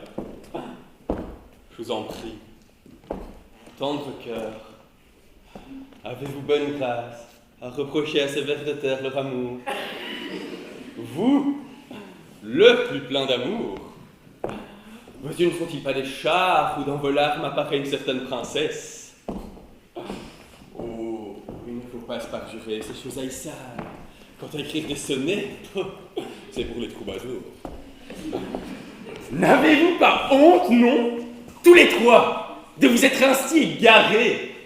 Je vous en prie. Tendre cœur, avez-vous bonne grâce à reprocher à ces vers de terre leur amour? Vous, le plus plein d'amour, vos yeux ne sont-ils pas des chars où dans vos larmes apparaît une certaine princesse? Oh, il ne faut pas se parjurer, ces choses haïssables. Quant à écrire des sonnets, c'est pour les troubadours. N'avez-vous pas honte, non? Tous les trois, de vous être ainsi égarés.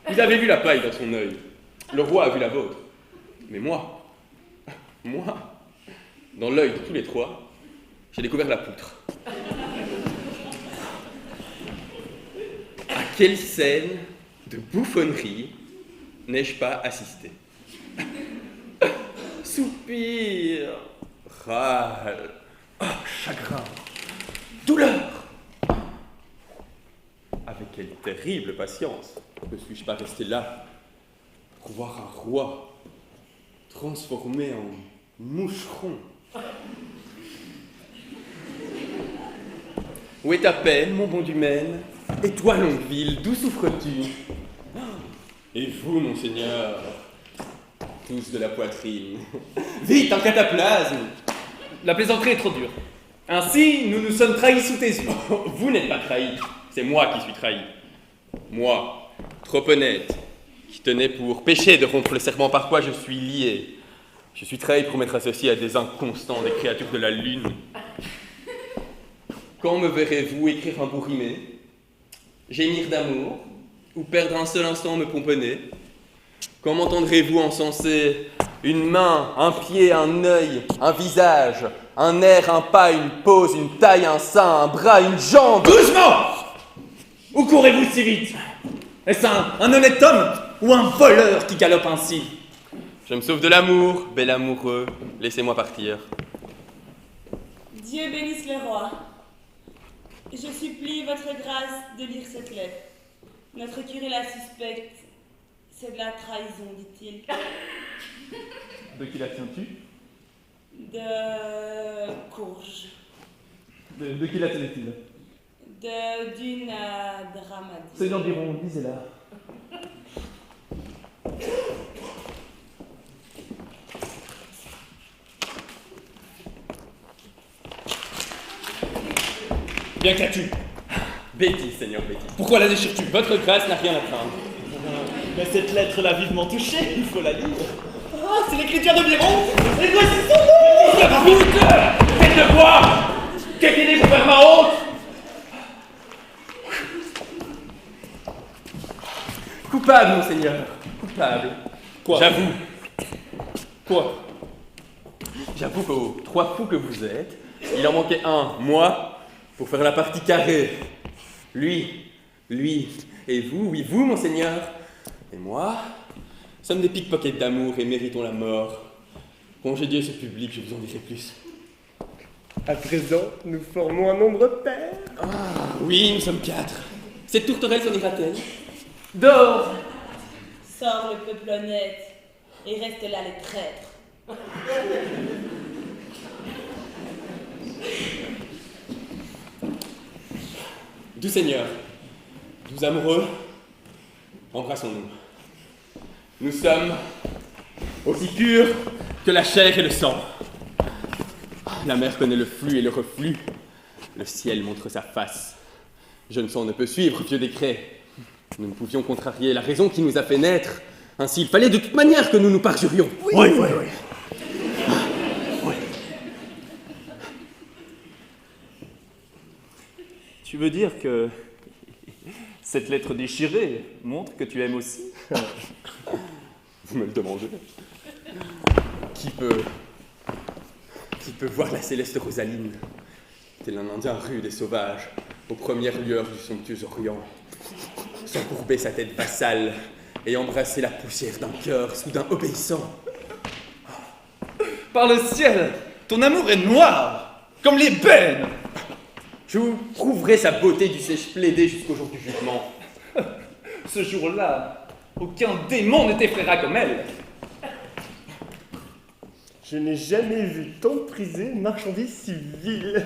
Vous avez vu la paille dans son œil. Le roi a vu la vôtre. Mais moi, dans l'œil de tous les trois, j'ai découvert la poutre. À quelle scène de bouffonnerie n'ai-je pas assisté? Soupir, râle, chagrin, douleur. Avec quelle terrible patience ne suis-je pas resté là pour voir un roi transformé en moucheron? Où est ta peine, mon bon Dumaine? Et toi, Longueville, d'où souffres-tu? Et vous, monseigneur, tous de la poitrine. Vite, un cataplasme! La plaisanterie est trop dure. Ainsi, nous nous sommes trahis sous tes yeux. Vous n'êtes pas trahi, c'est moi qui suis trahi. Moi, trop honnête, qui tenais pour péché de rompre le serment par quoi je suis lié. Je suis trahi pour m'être associé à des inconstants, des créatures de la lune. Quand me verrez-vous écrire un bout rimé, gémir d'amour, ou perdre un seul instant me pomponner? Quand m'entendrez-vous encenser une main, un pied, un œil, un visage, un air, un pas, une pose, une taille, un sein, un bras, une jambe? Doucement! Où courez-vous si vite? Est-ce un honnête homme ou un voleur qui galope ainsi? Je me sauve de l'amour, bel amoureux, laissez-moi partir. Dieu bénisse le roi. Je supplie votre grâce de lire cette lettre. Notre curé la suspecte. C'est de la trahison, dit-il. De qui la tiens-tu? De courge. De qui la tenait-il? D'une dramadie. Seigneur Byron, lisez-la. Bien qu'as-tu? Bêtise, Seigneur, bêtise. Pourquoi la déchires-tu? Votre grâce n'a rien à craindre. Mais cette lettre l'a vivement touché, il faut la lire. Ah, c'est l'écriture de Byron! Et voici son nom! La voûte! Faites de voir! Qu'est-ce pour faire ma honte? Coupable, monseigneur, coupable. Quoi? J'avoue. Quoi? J'avoue qu'aux 3 fous que vous êtes, il en manquait un, moi, pour faire la partie carrée. Lui, et vous, oui, vous, monseigneur. Et moi, sommes des pickpockets d'amour et méritons la mort. Congédiez ce public, je vous en dirai plus. À présent, nous formons un nombre pair. Oui, nous sommes 4. Cette tourterelle s'en ira-t-elle? Dehors! Sors le peuple honnête et reste là les traîtres. Du Seigneur, doux amoureux, embrassons-nous. Nous sommes aussi purs que la chair et le sang. La mer connaît le flux et le reflux. Le ciel montre sa face. Jeune sang ne peut suivre, vieux décret. Nous ne pouvions contrarier la raison qui nous a fait naître. Ainsi, il fallait de toute manière que nous nous parjurions. Oui. Tu veux dire que cette lettre déchirée montre que tu aimes aussi? Vous me le demandez. Qui peut voir la céleste Rosaline, tel un Indien rude et sauvage, aux premières lueurs du somptueux Orient, s'encourber sa tête vassale et embrasser la poussière d'un cœur soudain obéissant? Par le ciel, ton amour est noir, comme l'ébène. Je vous prouverai sa beauté du sèche-plaidé jusqu'au jour du jugement. Ce jour-là, aucun démon ne t'effraiera comme elle. Je n'ai jamais vu tant priser une marchandise si vile.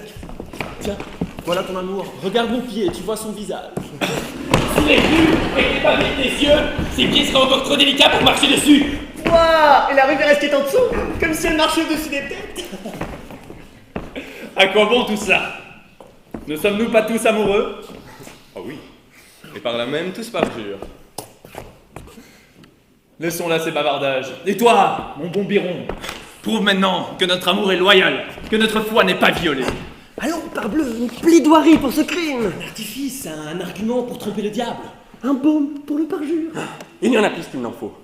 Tiens, voilà ton amour. Regarde mon pied, tu vois son visage. S'il est vu et pas avec tes yeux, ses pieds seraient encore trop délicats pour marcher dessus. Waouh! Et la rivière qui est en dessous, comme si elle marchait au-dessus des têtes. À quoi bon tout cela? Ne sommes-nous pas tous amoureux? Ah oui, et par là même tous parjurent. Laissons là ces bavardages. Et toi, mon bon Biron, prouve maintenant que notre amour est loyal, que notre foi n'est pas violée. Allons, parbleu, une plaidoirie pour ce crime. Un artifice, un argument pour tromper le diable. Un baume pour le parjure. Il y en a plus qu'il n'en faut.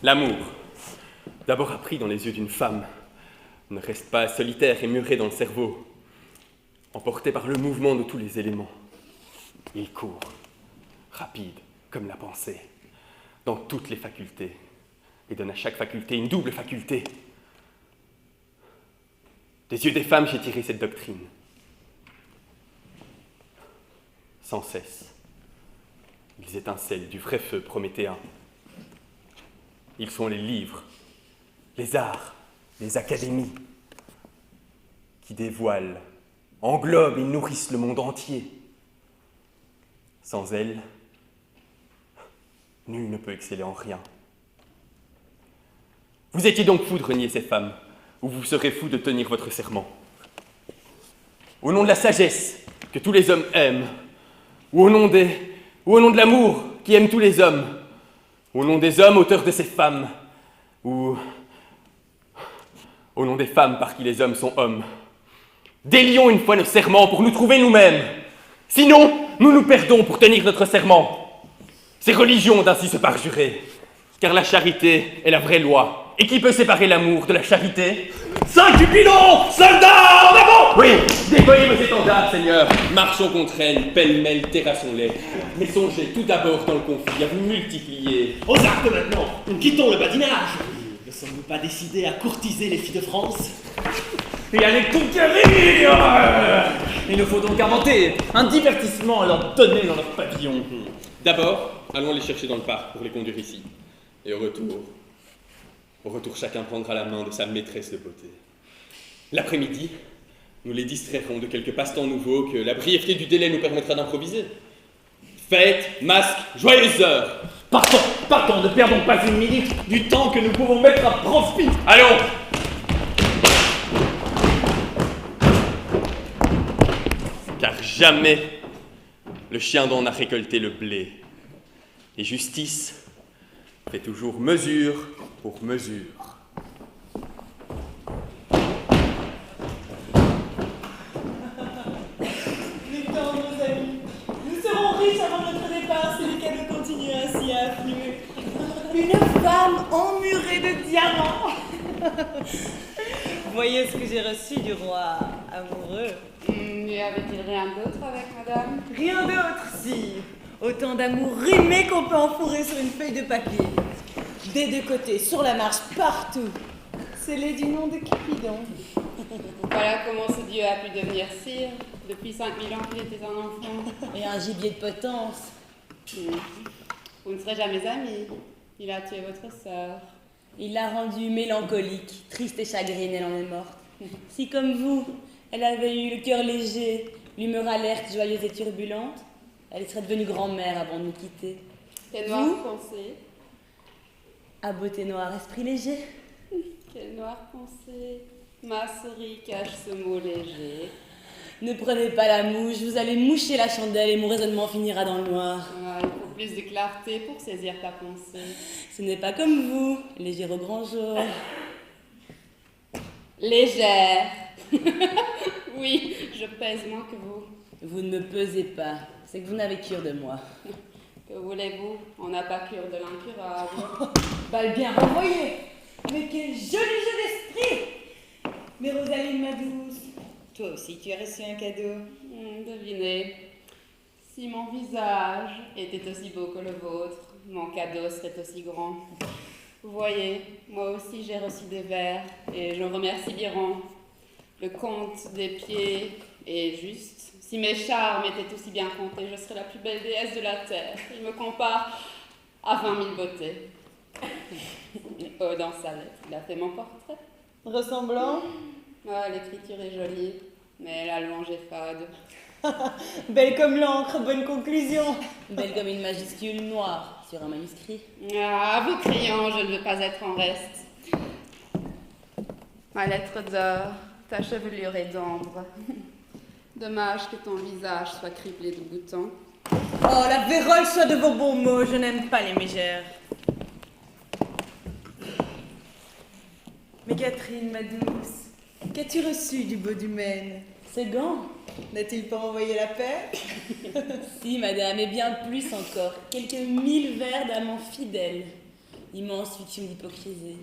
L'amour, d'abord appris dans les yeux d'une femme, ne reste pas solitaire et muré dans le cerveau. Emporté par le mouvement de tous les éléments, il court, rapide comme la pensée, dans toutes les facultés, et donne à chaque faculté une double faculté. Des yeux des femmes, j'ai tiré cette doctrine. Sans cesse, ils étincellent du vrai feu prométhéen. Ils sont les livres, les arts, les académies, qui dévoilent, englobent et nourrissent le monde entier. Sans elles, nul ne peut exceller en rien. Vous étiez donc fou de renier ces femmes, ou vous serez fou de tenir votre serment. Au nom de la sagesse que tous les hommes aiment, ou au nom de l'amour qui aime tous les hommes, au nom des hommes auteurs de ces femmes, ou au nom des femmes par qui les hommes sont hommes. Délions une fois nos serments pour nous trouver nous-mêmes. Sinon, nous nous perdons pour tenir notre serment. C'est religion d'ainsi se parjurer, car la charité est la vraie loi. Et qui peut séparer l'amour de la charité? 5 Cupidons! Soldats, en avant! Oui, déployez vos étendards, Seigneur. Marchons contre elles, pêle-mêle, terrassons-les. Mais songez tout d'abord dans le conflit à vous multiplier. Aux actes maintenant. Quittons le badinage. Ne sommes-nous pas décidés à courtiser les filles de France? Et à les conquérir! Il nous faut donc inventer un divertissement à leur donner dans leur pavillon. D'abord, allons les chercher dans le parc pour les conduire ici. Et au retour, chacun prendra la main de sa maîtresse de beauté. L'après-midi, nous les distrairons de quelques passe-temps nouveaux que la brièveté du délai nous permettra d'improviser. Fêtes, masques, joyeuses heures. Partons, ne perdons pas une minute du temps que nous pouvons mettre à profit. Allons! Car jamais le chien d'en a récolté le blé. Et justice fait toujours mesure pour mesure. Les temps, nos amis. Nous serons riches avant notre départ si les cadeaux continuent ainsi à affluer. Une femme emmurée de diamants. Voyez ce que j'ai reçu du roi amoureux. Y avait-il rien d'autre avec madame? Rien d'autre, si. Autant d'amour rimé qu'on peut enfourrer sur une feuille de papier. Des deux côtés, sur la marche, partout. C'est les du nom de Cupidon. Voilà comment ce dieu a pu devenir sire. Depuis 5000 ans qu'il était un enfant. Et un gibier de potence. Vous ne serez jamais amis. Il a tué votre sœur. Il l'a rendue mélancolique, triste et chagrine, elle en est morte. Si comme vous, elle avait eu le cœur léger, l'humeur alerte, joyeuse et turbulente, elle serait devenue grand-mère avant de nous quitter. Quelle noire pensée. À beauté noire, esprit léger. Quelle noire pensée. Ma souris cache ce mot léger. Ne prenez pas la mouche, vous allez moucher la chandelle et mon raisonnement finira dans le noir. Ah, il faut plus de clarté pour saisir ta pensée. Ce n'est pas comme vous, légère au grand jour. Légère. Oui, je pèse moins que vous. Vous ne me pesez pas, c'est que vous n'avez cure de moi. Que voulez-vous? On n'a pas cure de l'incurable. Balle bien renvoyée. Mais quel joli jeu d'esprit. Mais Rosaline, ma douce, toi aussi tu as reçu un cadeau. Devinez. Si mon visage était aussi beau que le vôtre, mon cadeau serait aussi grand. Vous voyez, moi aussi j'ai reçu des vers, et je remercie Biron. Le compte des pieds est juste. Si mes charmes étaient aussi bien comptés, je serais la plus belle déesse de la terre. Il me compare à 20 000 beautés. Oh, dans sa lettre, il a fait mon portrait. Ressemblant. Ah, l'écriture est jolie, mais la louange est fade. Belle comme l'encre, bonne conclusion. Belle comme une majuscule noire sur un manuscrit. Ah, vos crayons, je ne veux pas être en reste. Ma lettre d'or, ta chevelure est d'ambre. Dommage que ton visage soit criblé de boutons. Oh, la vérole soit de vos bons mots, je n'aime pas les mégères. Mais Catherine, ma douce, qu'as-tu reçu du beau du Maine? Ses gants? N'a-t-il pas envoyé la paix? Si, madame, et bien plus encore. Quelques 1000 vers d'amants fidèles. Immense fiction d'hypocrisie.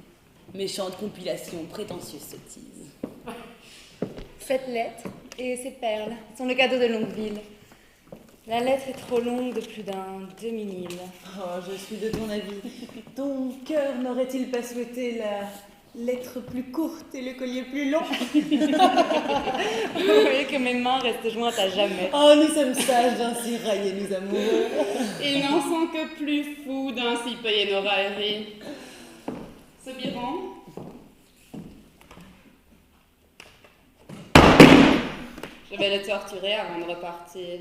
Méchante compilation, prétentieuse sottise. Cette lettre et ces perles sont le cadeau de Longueville. La lettre est trop longue de plus d'un demi-mille. Oh, je suis de ton avis. Ton cœur n'aurait-il pas souhaité la lettre plus courte et le collier plus long? Vous voyez que mes mains restent jointes à jamais. Oh, nous sommes sages d'ainsi railler nous amoureux. Ils n'en sont que plus fous d'ainsi payer nos railleries. Ce Biron? Je vais le torturer avant de repartir.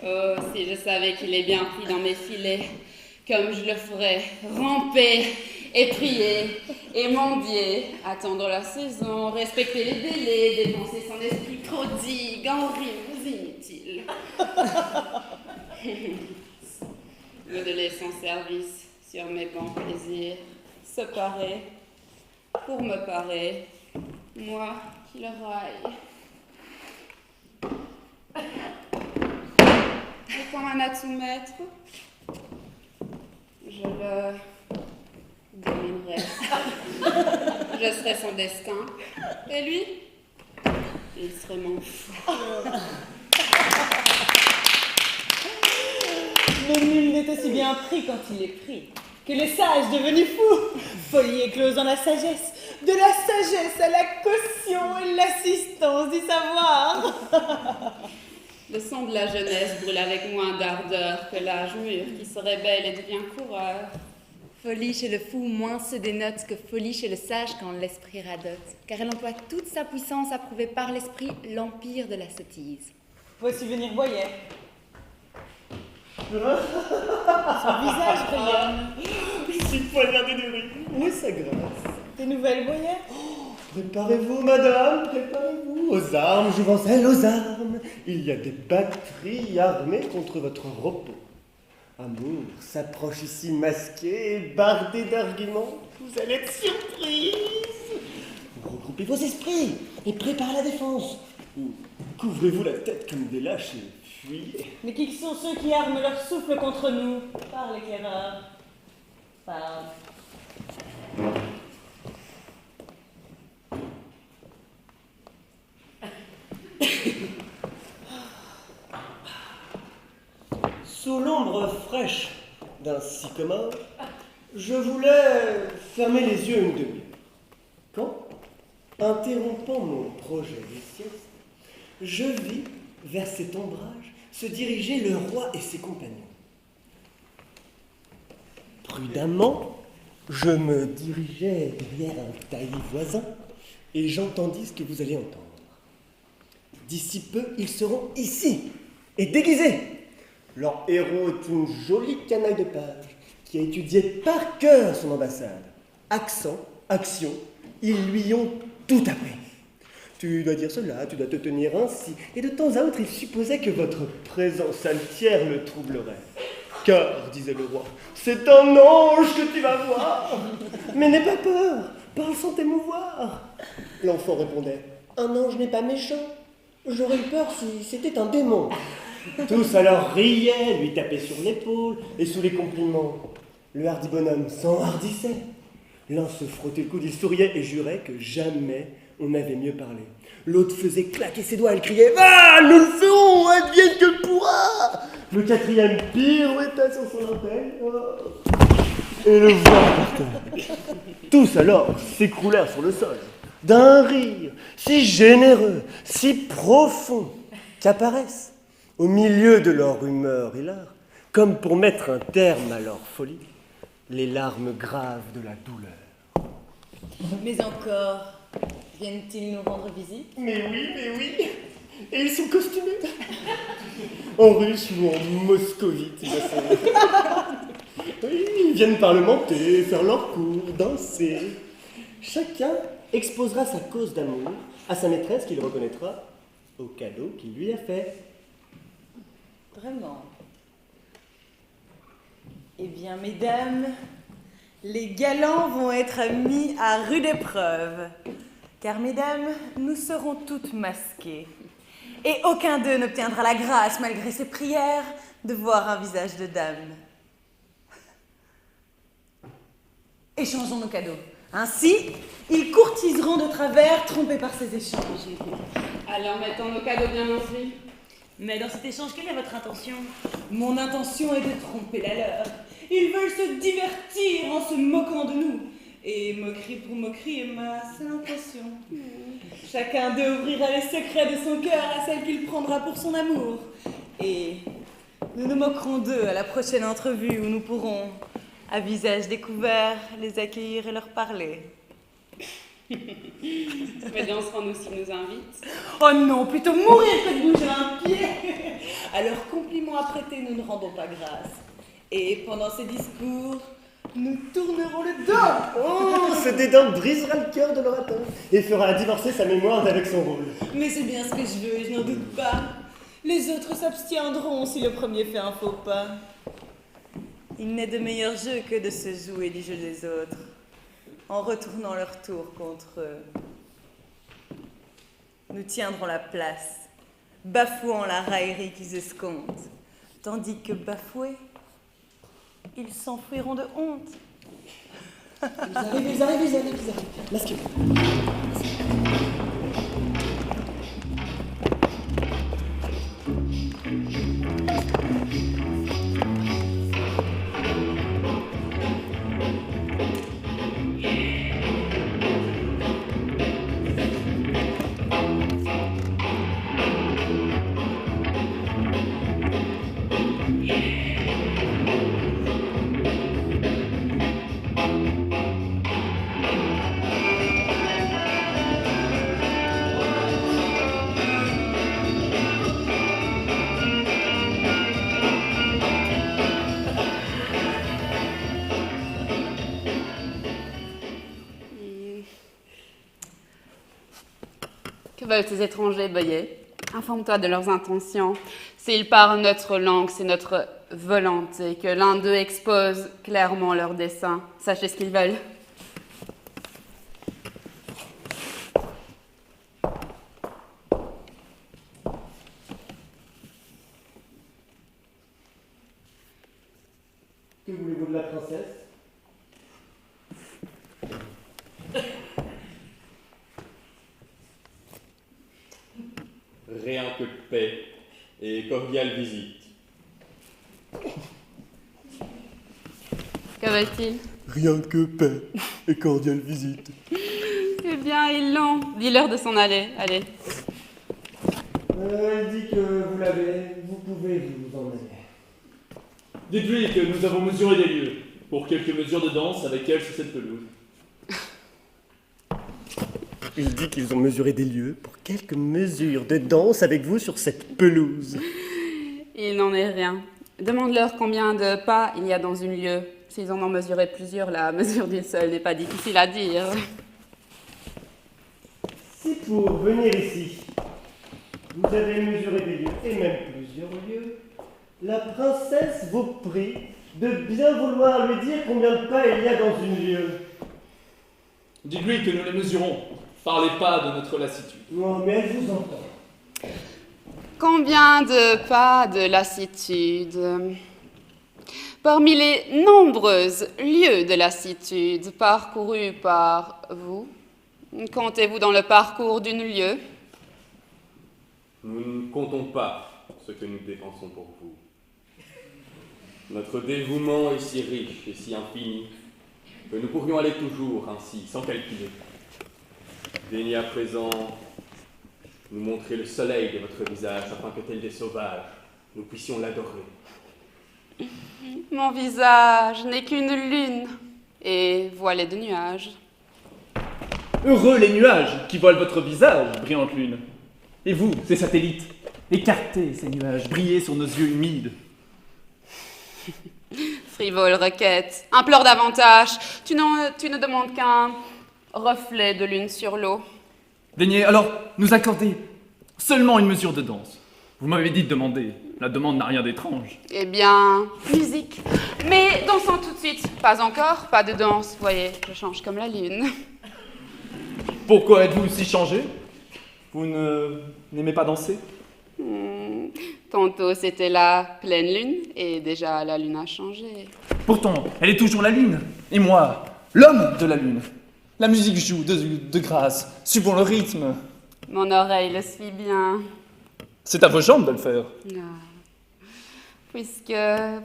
Oh, si je savais qu'il est bien pris dans mes filets, comme je le ferais, ramper et prier et mendier, attendre la saison, respecter les délais, dépenser son esprit prodigue en rimes inutiles. Modeler son service sur mes bons plaisirs, se parer, pour me parer, moi qui le raille. Et comme un à soumettre, je le dominerai. Je serai son destin. Et lui, il serait mon fou. Mais nul n'est aussi bien pris quand il est pris que le sage devenu fou. Folie éclose dans la sagesse, de la sagesse à la caution et l'assistance du savoir. Le sang de la jeunesse brûle avec moins d'ardeur que l'âge mûr qui se rébelle et devient coureur. Folie chez le fou moins se dénote que folie chez le sage quand l'esprit radote, car elle emploie toute sa puissance à prouver par l'esprit l'empire de la sottise. Voici venir Boyer. Son visage rayonne. Je suis poignardé de rire. Oui, sa grâce. Des nouvelles, Boyer? Préparez-vous, madame, préparez-vous. Aux armes, jouvencelles, aux armes. Il y a des batteries armées contre votre repos. Amour s'approche ici masqué et bardé d'arguments. Vous allez être surprise. Regroupez vos esprits et préparez la défense. Ou couvrez-vous la tête comme des lâches et fuyez. Mais qui sont ceux qui arment leur souffle contre nous? Parle, éclaireur. Parle. Sous l'ombre fraîche d'un sycomore, Je voulais fermer les yeux une demi-heure. Quand, interrompant mon projet de sieste, je vis vers cet ombrage se diriger le roi et ses compagnons. Prudemment, je me dirigeais derrière un taillis voisin et j'entendis ce que vous allez entendre. D'ici peu, ils seront ici et déguisés. Leur héros est une jolie canaille de page qui a étudié par cœur son ambassade. Accent, action, ils lui ont tout appris. Tu dois dire cela, tu dois te tenir ainsi. Et de temps à autre, il supposait que votre présence altière le troublerait. Car, disait le roi, c'est un ange que tu vas voir. Mais n'aie pas peur, parle sans t'émouvoir. L'enfant répondait, un ange n'est pas méchant. J'aurais eu peur si c'était un démon. Tous alors riaient, lui tapaient sur l'épaule et sous les compliments. Le hardi bonhomme s'enhardissait. L'un se frottait le coude, il souriait et jurait que jamais on n'avait mieux parlé. L'autre faisait claquer ses doigts, elle criait « Va, nous le ferons, advienne que pourra !» Le quatrième pirouetta sur son antenne. Et le voilà par terre. Tous alors s'écroulèrent sur le sol, d'un rire si généreux, si profond, qu'apparaissent, au milieu de leur humeur hilar, comme pour mettre un terme à leur folie, les larmes graves de la douleur. Mais encore, viennent-ils nous rendre visite? Mais oui. Et ils sont costumés. En russe ou en moscovite. Oui, ils viennent parlementer, faire leur cours, danser. Chacun exposera sa cause d'amour à sa maîtresse qu'il reconnaîtra au cadeau qu'il lui a fait. Vraiment. Eh bien, mesdames, les galants vont être mis à rude épreuve. Car, mesdames, nous serons toutes masquées. Et aucun d'eux n'obtiendra la grâce, malgré ses prières, de voir un visage de dame. Échangeons nos cadeaux. Ainsi, ils courtiseront de travers, trompés par ces échanges. Alors mettons nos cadeaux bien ensuite. Mais dans cet échange, quelle est votre intention? Mon intention est de tromper la leur. Ils veulent se divertir en se moquant de nous. Et moquerie pour moquerie est ma seule impression. Chacun d'eux ouvrira les secrets de son cœur à celle qu'il prendra pour son amour. Et nous nous moquerons d'eux à la prochaine entrevue où nous pourrons, à visage découvert, les accueillir et leur parler. Mais danserons-nous s'ils nous invitent? Oh non, plutôt mourir que de bouger un pied. À leurs compliments apprêtés, nous ne rendons pas grâce. Et pendant ces discours, nous tournerons le dos. Oh, ce dédain brisera le cœur de l'orateur et fera divorcer sa mémoire d'avec son rôle. Mais c'est bien ce que je veux, je n'en doute pas. Les autres s'abstiendront si le premier fait un faux pas. Il n'est de meilleur jeu que de se jouer du jeu des autres, en retournant leur tour contre eux. Nous tiendrons la place, bafouant la raillerie qu'ils escomptent, tandis que bafoués, ils s'enfuiront de honte. Ils arrivent. Masquez. Que veulent ces étrangers, Boyer? Informe-toi de leurs intentions. S'ils parlent notre langue, c'est notre volonté. Que l'un d'eux expose clairement leurs desseins. Sachez ce qu'ils veulent. Que voulez-vous de la princesse? Rien que de paix et cordiale visite. Que veut-il? Rien que paix et cordiale visite. Eh bien, ils l'ont. Dis-leur de s'en aller. Allez. Elle dit que vous l'avez, vous pouvez vous en aller. Dites-lui que nous avons mesuré des lieux pour quelques mesures de danse avec elle sur cette pelouse. Il dit qu'ils ont mesuré des lieux pour quelques mesures de danse avec vous sur cette pelouse. Il n'en est rien. Demande-leur combien de pas il y a dans une lieue. S'ils en ont mesuré plusieurs, la mesure d'une seule n'est pas difficile à dire. Si pour venir ici, vous avez mesuré des lieux, et même plusieurs lieux, la princesse vous prie de bien vouloir lui dire combien de pas il y a dans une lieue. Dites-lui que nous les mesurons. Parlez pas de notre lassitude. Non, mais elle vous entend. Combien de pas de lassitude? Parmi les nombreuses lieues de lassitude parcourus par vous, comptez-vous dans le parcours d'une lieue? Nous ne comptons pas ce que nous dépensons pour vous. Notre dévouement est si riche et si infini que nous pourrions aller toujours ainsi, sans calculer. Daignez à présent nous montrer le soleil de votre visage afin que, tel des sauvages, nous puissions l'adorer. Mon visage n'est qu'une lune et voilée de nuages. Heureux les nuages qui voilent votre visage, brillante lune. Et vous, ces satellites, écartez ces nuages, brillez sur nos yeux humides. Frivole requête, implore davantage. Tu ne demandes qu'un reflet de lune sur l'eau. Daignez alors nous accorder seulement une mesure de danse. Vous m'avez dit de demander. La demande n'a rien d'étrange. Eh bien, musique. Mais dansons tout de suite. Pas encore, pas de danse. Voyez, je change comme la lune. Pourquoi êtes-vous si changé? Vous n'aimez pas danser? Tantôt c'était la pleine lune et déjà la lune a changé. Pourtant, elle est toujours la lune. Et moi, l'homme de la lune. La musique joue de grâce, suivons le rythme. Mon oreille le suit bien. C'est à vos jambes de le faire. Ah. Puisque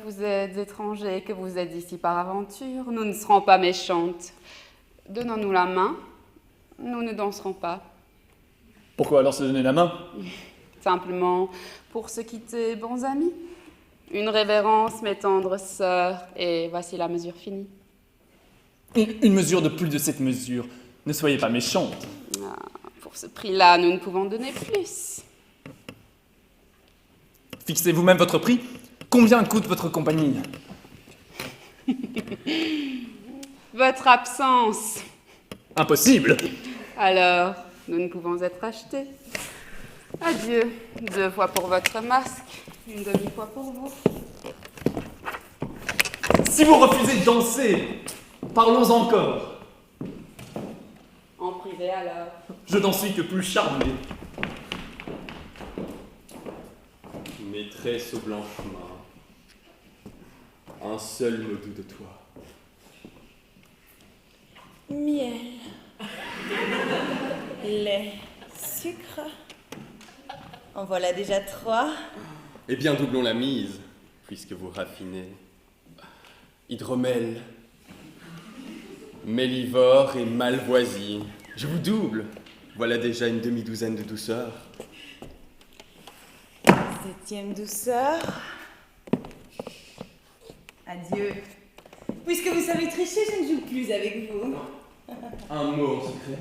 vous êtes étrangers, que vous êtes ici par aventure, nous ne serons pas méchantes. Donnons-nous la main, nous ne danserons pas. Pourquoi alors se donner la main? Simplement pour se quitter bons amis. Une révérence, mes tendres sœurs, et voici la mesure finie. Une mesure de plus de cette mesure. Ne soyez pas méchante. Ah, pour ce prix-là, nous ne pouvons donner plus. Fixez vous-même votre prix. Combien coûte votre compagnie? Votre absence. Impossible. Alors, nous ne pouvons être achetés. Adieu. 2 fois pour votre masque, une demi-fois pour vous. Si vous refusez de danser, parlons encore. En privé alors. Je n'en suis que plus charmé. Maîtresse au blanc chemin, un seul mot doux de toi. Miel, lait, sucre. En voilà déjà 3. Eh bien, doublons la mise, puisque vous raffinez. Hydromel, mélivore et malvoisie. Je vous double. Voilà déjà une demi-douzaine de douceurs. 7e douceur. Adieu. Puisque vous savez tricher, je ne joue plus avec vous. Un mot en secret.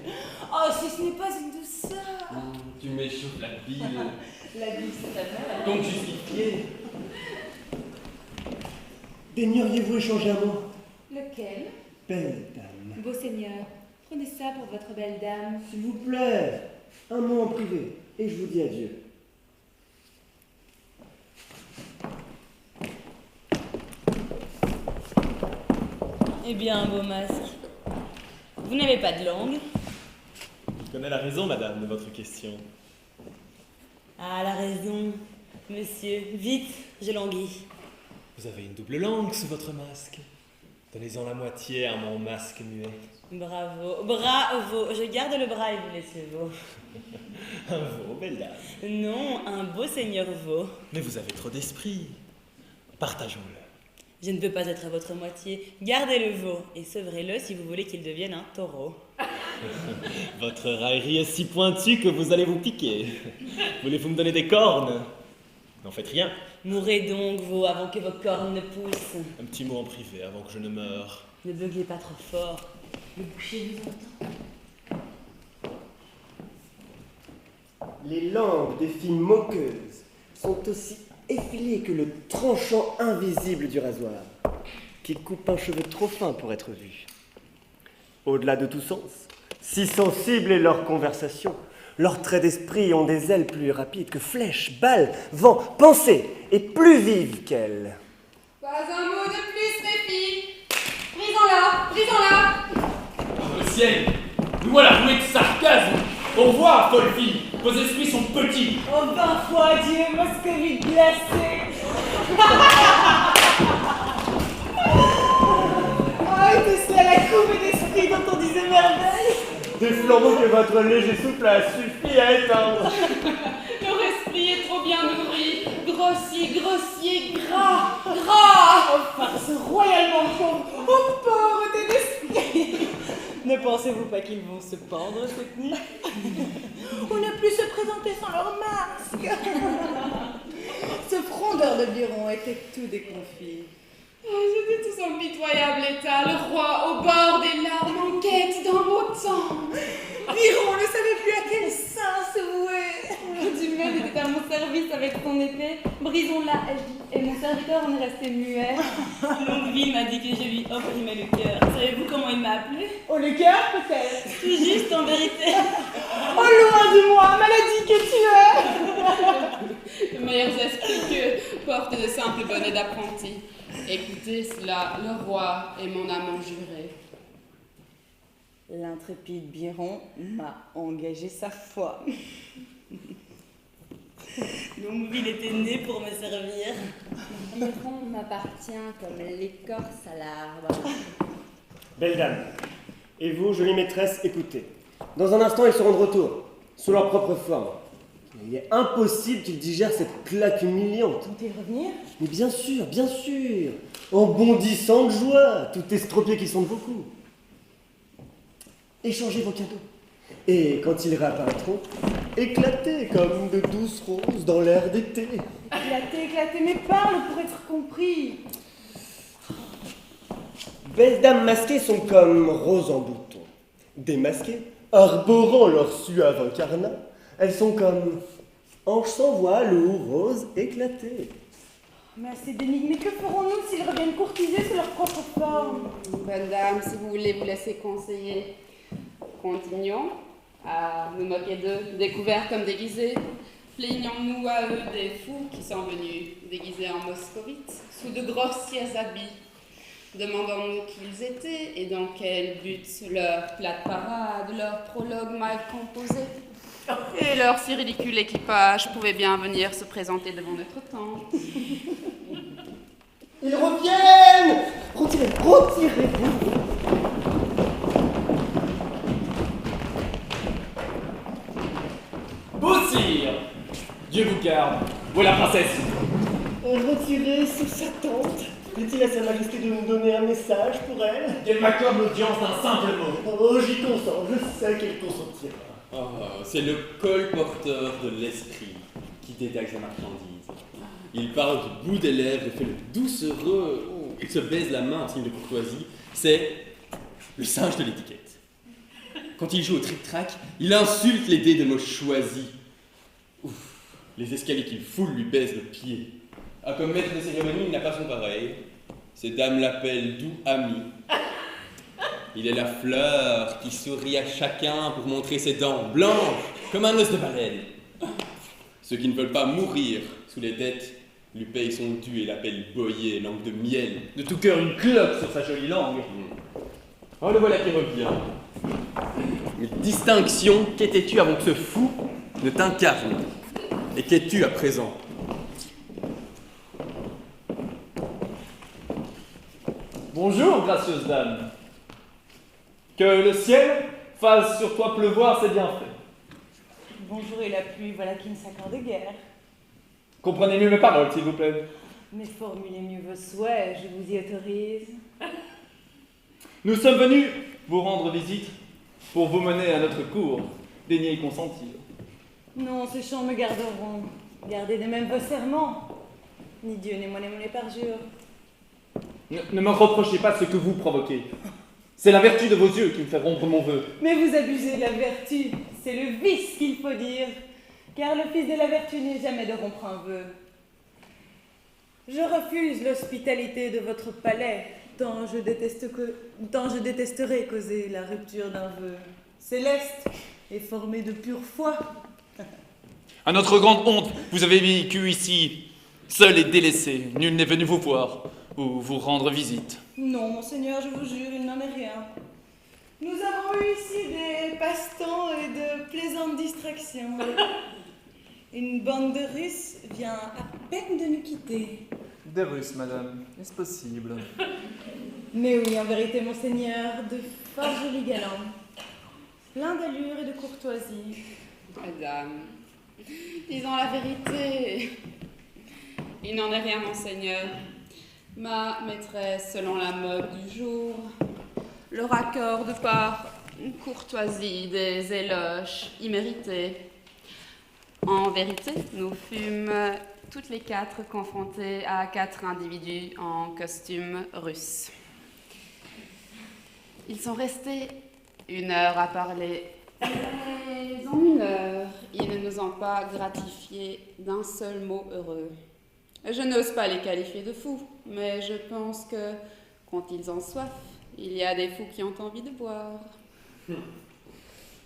Oh, si ce n'est pas une douceur. Tu m'échauffes la bile. La vie, c'est ta mère. Donc justifié. Daigneriez-vous échanger un mot? Lequel? Belle dame. Beau seigneur, prenez ça pour votre belle dame. S'il vous plaît, un mot en privé, et je vous dis adieu. Eh bien, beau masque. Vous n'avez pas de langue? Je connais la raison, madame, de votre question. Ah, la raison. Monsieur, vite, je languis. Vous avez une double langue sous votre masque. Donnez-en la moitié à mon masque muet. Bravo, bravo. Je garde le bras et vous laissez veau. Un veau, belle dame. Non, un beau seigneur veau. Mais vous avez trop d'esprit. Partageons-le. Je ne peux pas être à votre moitié. Gardez le veau et sevrez-le si vous voulez qu'il devienne un taureau. Votre raillerie est si pointue que vous allez vous piquer. Voulez-vous me donner des cornes? N'en faites rien. Mourrez donc, veau, avant que vos cornes ne poussent. Un petit mot en privé avant que je ne meure. Ne beuglez pas trop fort. Le boucher vous entend. Les langues des filles moqueuses sont aussi effilées que le tranchant invisible du rasoir, qui coupe un cheveu trop fin pour être vu. Au-delà de tout sens, si sensible est leur conversation, leurs traits d'esprit ont des ailes plus rapides que flèches, balles, vent, pensée, et plus vives qu'elles. Pas un mot de plus, mes filles. Brisons-la, brisons-la. Par le ciel, nous voilà roués de sarcasme. Au revoir, folle fille. Vos esprits sont petits. Oh, parfois, Dieu, moscovite glacé. Ah, était-ce là la coupe d'esprit dont on disait merveille? Des flambeaux que votre léger souffle a suffi à éteindre. Leur esprit est trop bien nourri, grossier, gras. Oh, farce royalement pauvre. Oh, pauvreté d'esprit. Ne pensez-vous pas qu'ils vont se pendre cette nuit? Ou ne plus se présenter sans leur masque? Ce frondeur de Biron était tout déconfit. Oh, j'étais tout en pitoyable état, le roi au bord des larmes en quête d'un beau temps. Biron ne savait plus à quel sein se vouer. Dumel était à mon service avec son épée. Brisons-la, elle dit, et mon serviteur en est resté muet. Longueville m'a dit que je lui opprimais le cœur. Savez-vous comment il m'a appelé? Oh, le cœur, peut-être? Tout juste, en vérité. Oh, loin de moi, maladie que tu es. De meilleurs esprits que porte de simples bonnets d'apprenti. Écoutez cela, le roi est mon amant juré. L'intrépide Biron m'a engagé sa foi. Longueville était né pour me servir. Biron m'appartient comme l'écorce à l'arbre. Belle dame, et vous, jolie maîtresse, écoutez. Dans un instant, ils seront de retour, sous leur propre forme. Il est impossible qu'ils digèrent cette claque humiliante. Comptez revenir? Mais bien sûr, en bondissant de joie, tout estropiés qui sont de vos coups. Échangez vos cadeaux. Et quand ils réapparaîtront, éclatez comme de douces roses dans l'air d'été. Éclatez, mais parle pour être compris. Belles dames masquées sont comme roses en bouton. Démasquées, arborant leur suave incarnat, elles sont comme anges sans voile ou roses éclatées. Mais assez d'énigmes, mais que ferons-nous s'ils reviennent courtiser sous leur propre forme? Bonne dame, si vous voulez vous laisser conseiller, continuons à nous moquer d'eux, découverts comme déguisés. Plaignons-nous à eux des fous qui sont venus déguisés en moscovites, sous de grossiers habits. Demandons-nous qui ils étaient et dans quel but leur plate parade, leur prologue mal composé et leur si ridicule équipage pouvaient bien venir se présenter devant notre tente. Ils reviennent! Retirez-vous! Beau sire, Dieu vous garde. Où est la princesse? Retirez sous sa tente. Dit-il à sa majesté de nous donner un message pour elle? Qu'elle m'accorde l'audience d'un simple mot. Oh, j'y consens, je sais qu'elle consentira. Oh, c'est le colporteur de l'esprit qui détaille sa marchandise. Il parle du bout des lèvres et fait le doucereux. Oh, il se baise la main en signe de courtoisie. C'est le singe de l'étiquette. Quand il joue au tric-trac, il insulte les dés de mots choisis. Ouf, les escaliers qu'il foule lui baisent le pied. Ah, comme maître de cérémonie, il n'a pas son pareil. Ces dames l'appellent doux ami. Il est la fleur qui sourit à chacun pour montrer ses dents blanches comme un os de baleine. Ceux qui ne veulent pas mourir sous les dettes lui payent son dû et l'appellent boyer, langue de miel. De tout cœur une clope sur sa jolie langue. Oh, le voilà qui revient. Mais distinction, qu'étais-tu avant que ce fou ne t'incarne? Et qu'es-tu à présent? Bonjour, gracieuse dame. Que le ciel fasse sur toi pleuvoir ses bienfaits. Bonjour et la pluie, voilà qui ne s'accorde guère. Comprenez mieux mes paroles, s'il vous plaît. Mais formulez mieux vos souhaits, je vous y autorise. Nous sommes venus vous rendre visite pour vous mener à notre cour. Daignez y consentir. Non, ces chants me garderont. Gardez de même vos serments. Ni Dieu ni moi n'aimons les parjures. Ne me reprochez pas ce que vous provoquez. C'est la vertu de vos yeux qui me fait rompre mon vœu. Mais vous abusez de la vertu. C'est le vice qu'il faut dire. Car le fils de la vertu n'est jamais de rompre un vœu. Je refuse l'hospitalité de votre palais, tant je détesterais causer la rupture d'un vœu céleste et formé de pure foi. À notre grande honte, vous avez vécu ici, seul et délaissé. Nul n'est venu vous voir ou vous rendre visite. Non, monseigneur, je vous jure, il n'en est rien. Nous avons eu ici des passe-temps et de plaisantes distractions. Une bande de Russes vient à peine de nous quitter. Des Russes, madame, est-ce possible? Mais oui, en vérité, monseigneur, de fort jolis galants, plein d'allure et de courtoisie. Madame, disons la vérité. Il n'en est rien, monseigneur. Ma maîtresse, selon la mode du jour, leur accorde par courtoisie des éloges immérités. En vérité, nous fûmes toutes les 4 confrontées à 4 individus en costume russe. Ils sont restés 1 heure à parler, mais en 1 heure, ils ne nous ont pas gratifié d'un seul mot heureux. Je n'ose pas les qualifier de fous, mais je pense que, quand ils ont soif, il y a des fous qui ont envie de boire.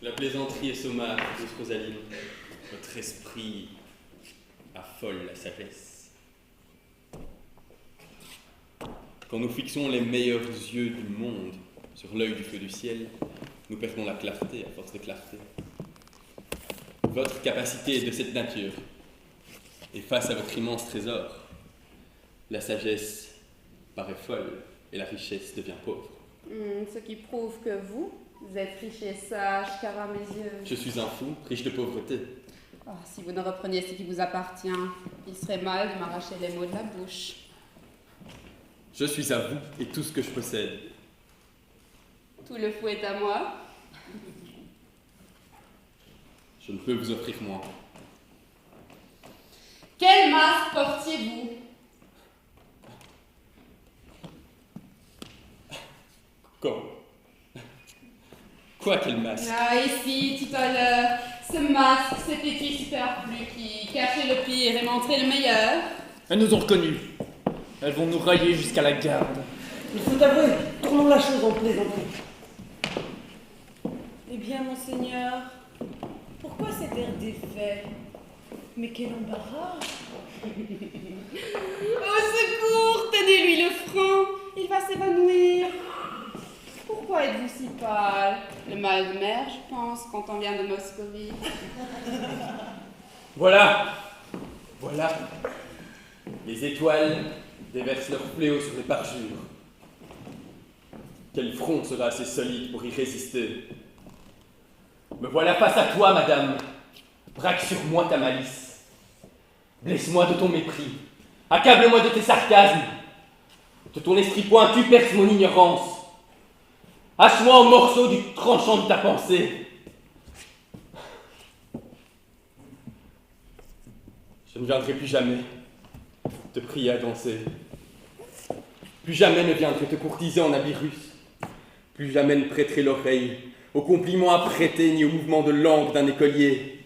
La plaisanterie est sommable, douce Rosaline. Votre esprit affole la sagesse. Quand nous fixons les meilleurs yeux du monde sur l'œil du feu du ciel, nous perdons la clarté à force de clarté. Votre capacité est de cette nature. Et face à votre immense trésor, la sagesse paraît folle et la richesse devient pauvre. Ce qui prouve que vous êtes riche et sage, car à mes yeux... Je suis un fou, riche de pauvreté. Oh, si vous ne repreniez ce qui vous appartient, il serait mal de m'arracher les mots de la bouche. Je suis à vous et tout ce que je possède. Tout le fou est à moi. Je ne peux vous offrir moins. Quel masque portiez-vous? Quoi, quel masque? Ah, ici, tout à l'heure, ce masque, cet étui superflu qui cachait le pire et montrait le meilleur. Elles nous ont reconnus. Elles vont nous railler jusqu'à la garde. Il faut avouer, tournons la chose en plaisanterie. Eh bien, monseigneur, pourquoi cet air défait? Mais quel embarras! Au secours, tenez-lui le front, il va s'évanouir. Pourquoi êtes-vous si pâle? Le mal de mer, je pense, quand on vient de Moscovie. Voilà. Les étoiles déversent leur fléau sur les parjures. Quel front sera assez solide pour y résister? Me voilà face à toi, madame. Braque sur moi ta malice. Blesse-moi de ton mépris. Accable-moi de tes sarcasmes. De ton esprit pointu perce mon ignorance. Hache-moi en morceaux du tranchant de ta pensée. Je ne viendrai plus jamais te prier à danser. Plus jamais ne viendrai te courtiser en habit russe. Plus jamais ne prêterai l'oreille aux compliments apprêtés ni au mouvement de langue d'un écolier.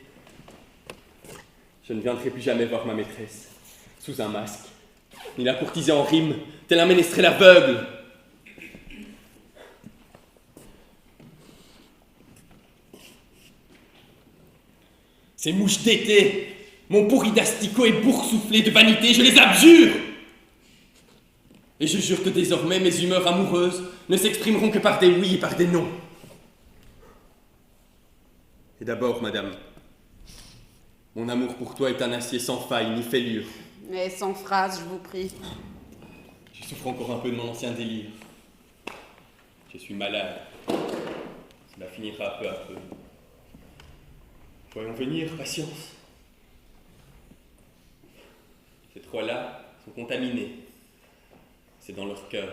Je ne viendrai plus jamais voir ma maîtresse sous un masque, ni la courtiser en rime, tel un ménestrel aveugle. Ces mouches d'été, mon pourri d'asticot et boursouflé de vanité, je les abjure! Et je jure que désormais mes humeurs amoureuses ne s'exprimeront que par des oui et par des non. Et d'abord, madame, mon amour pour toi est un acier sans faille ni fêlure. Mais sans phrase, je vous prie. Je souffre encore un peu de mon ancien délire. Je suis malade. Cela finira peu à peu. Voyons venir, patience. Ces trois-là sont contaminés. C'est dans leur cœur.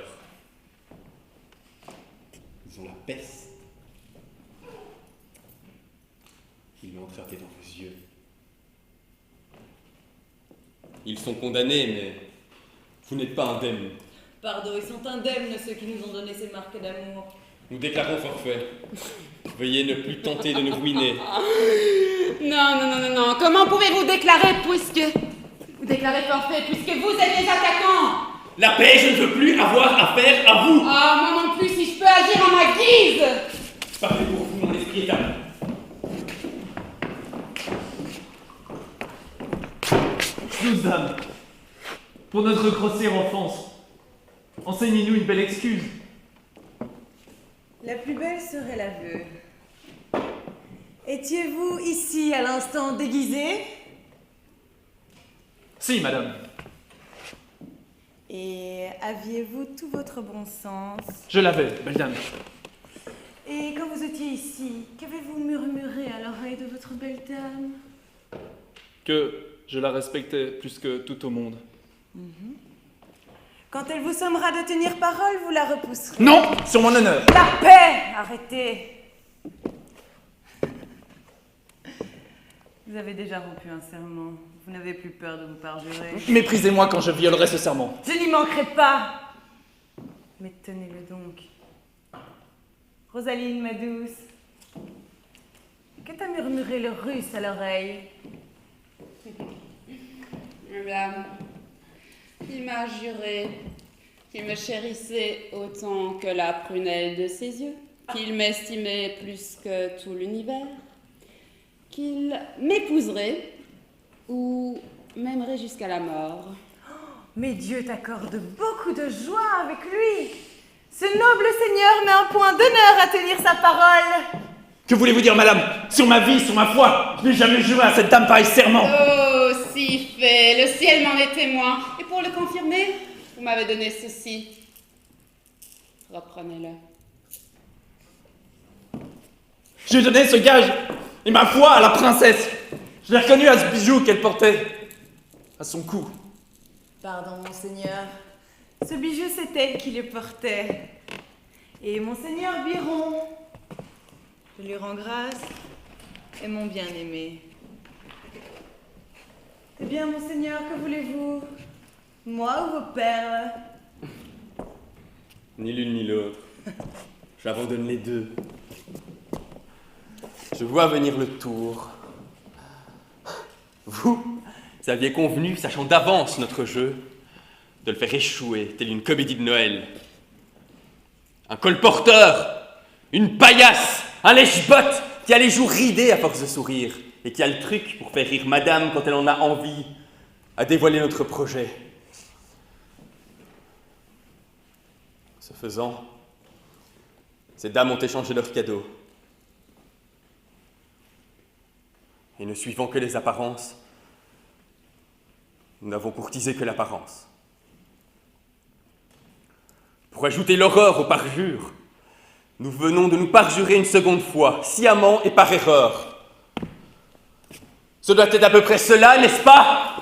Ils ont la peste. Ils l'ont attrapé dans vos yeux. Ils sont condamnés, mais vous n'êtes pas indemnes. Pardon, ils sont indemnes, ceux qui nous ont donné ces marques d'amour. Nous déclarons forfait. Veuillez ne plus tenter de nous ruiner. Non. Comment pouvez-vous déclarer Vous déclarez forfait puisque vous êtes les attaquants. La paix, je ne veux plus avoir affaire à vous. Ah, moi non plus, si je peux agir à ma guise. Parlez pour vous, mon esprit est à vous. Excuse, dame. Pour notre grossière offense, enseignez-nous une belle excuse. La plus belle serait l'aveu. Étiez-vous ici à l'instant déguisé? Si, madame. Et aviez-vous tout votre bon sens? Je l'avais, belle dame. Et quand vous étiez ici, qu'avez-vous murmuré à l'oreille de votre belle dame? Que je la respectais plus que tout au monde. Quand elle vous sommera de tenir parole, vous la repousserez. Non, sur mon honneur. La paix! Arrêtez! Vous avez déjà rompu un serment. Vous n'avez plus peur de vous parjurer. Méprisez-moi quand je violerai ce serment. Je n'y manquerai pas! Mais tenez-le donc. Rosaline, ma douce, que t'a murmuré le russe à l'oreille? Madame, il m'a juré qu'il me chérissait autant que la prunelle de ses yeux, qu'il m'estimait plus que tout l'univers, qu'il m'épouserait ou m'aimerait jusqu'à la mort. Mais Dieu t'accorde beaucoup de joie avec lui. Ce noble seigneur met un point d'honneur à tenir sa parole. Que voulez-vous dire, madame? Sur ma vie, sur ma foi, je n'ai jamais juré à cette dame pareil serment. Oh, si fait, le ciel m'en est témoin. Et pour le confirmer, vous m'avez donné ceci. Reprenez-le. J'ai donné ce gage et ma foi à la princesse. Je l'ai reconnu à ce bijou qu'elle portait à son cou. Pardon, monseigneur. Ce bijou, c'est elle qui le portait. Et monseigneur Biron, je lui rends grâce, et mon bien-aimé. Eh bien, monseigneur, que voulez-vous? Moi ou vos perles? Ni l'une ni l'autre. J'abandonne les deux. Je vois venir le tour. Vous aviez convenu, sachant d'avance notre jeu, de le faire échouer, telle une comédie de Noël. Un colporteur, une paillasse, un lèche-botte qui a les joues ridées à force de sourire et qui a le truc pour faire rire madame quand elle en a envie, à dévoiler notre projet. Ce faisant, ces dames ont échangé leurs cadeaux. Et ne suivant que les apparences, nous n'avons courtisé que l'apparence. Pour ajouter l'horreur au parjure, nous venons de nous parjurer une seconde fois, sciemment et par erreur. Ce doit être à peu près cela, n'est-ce pas?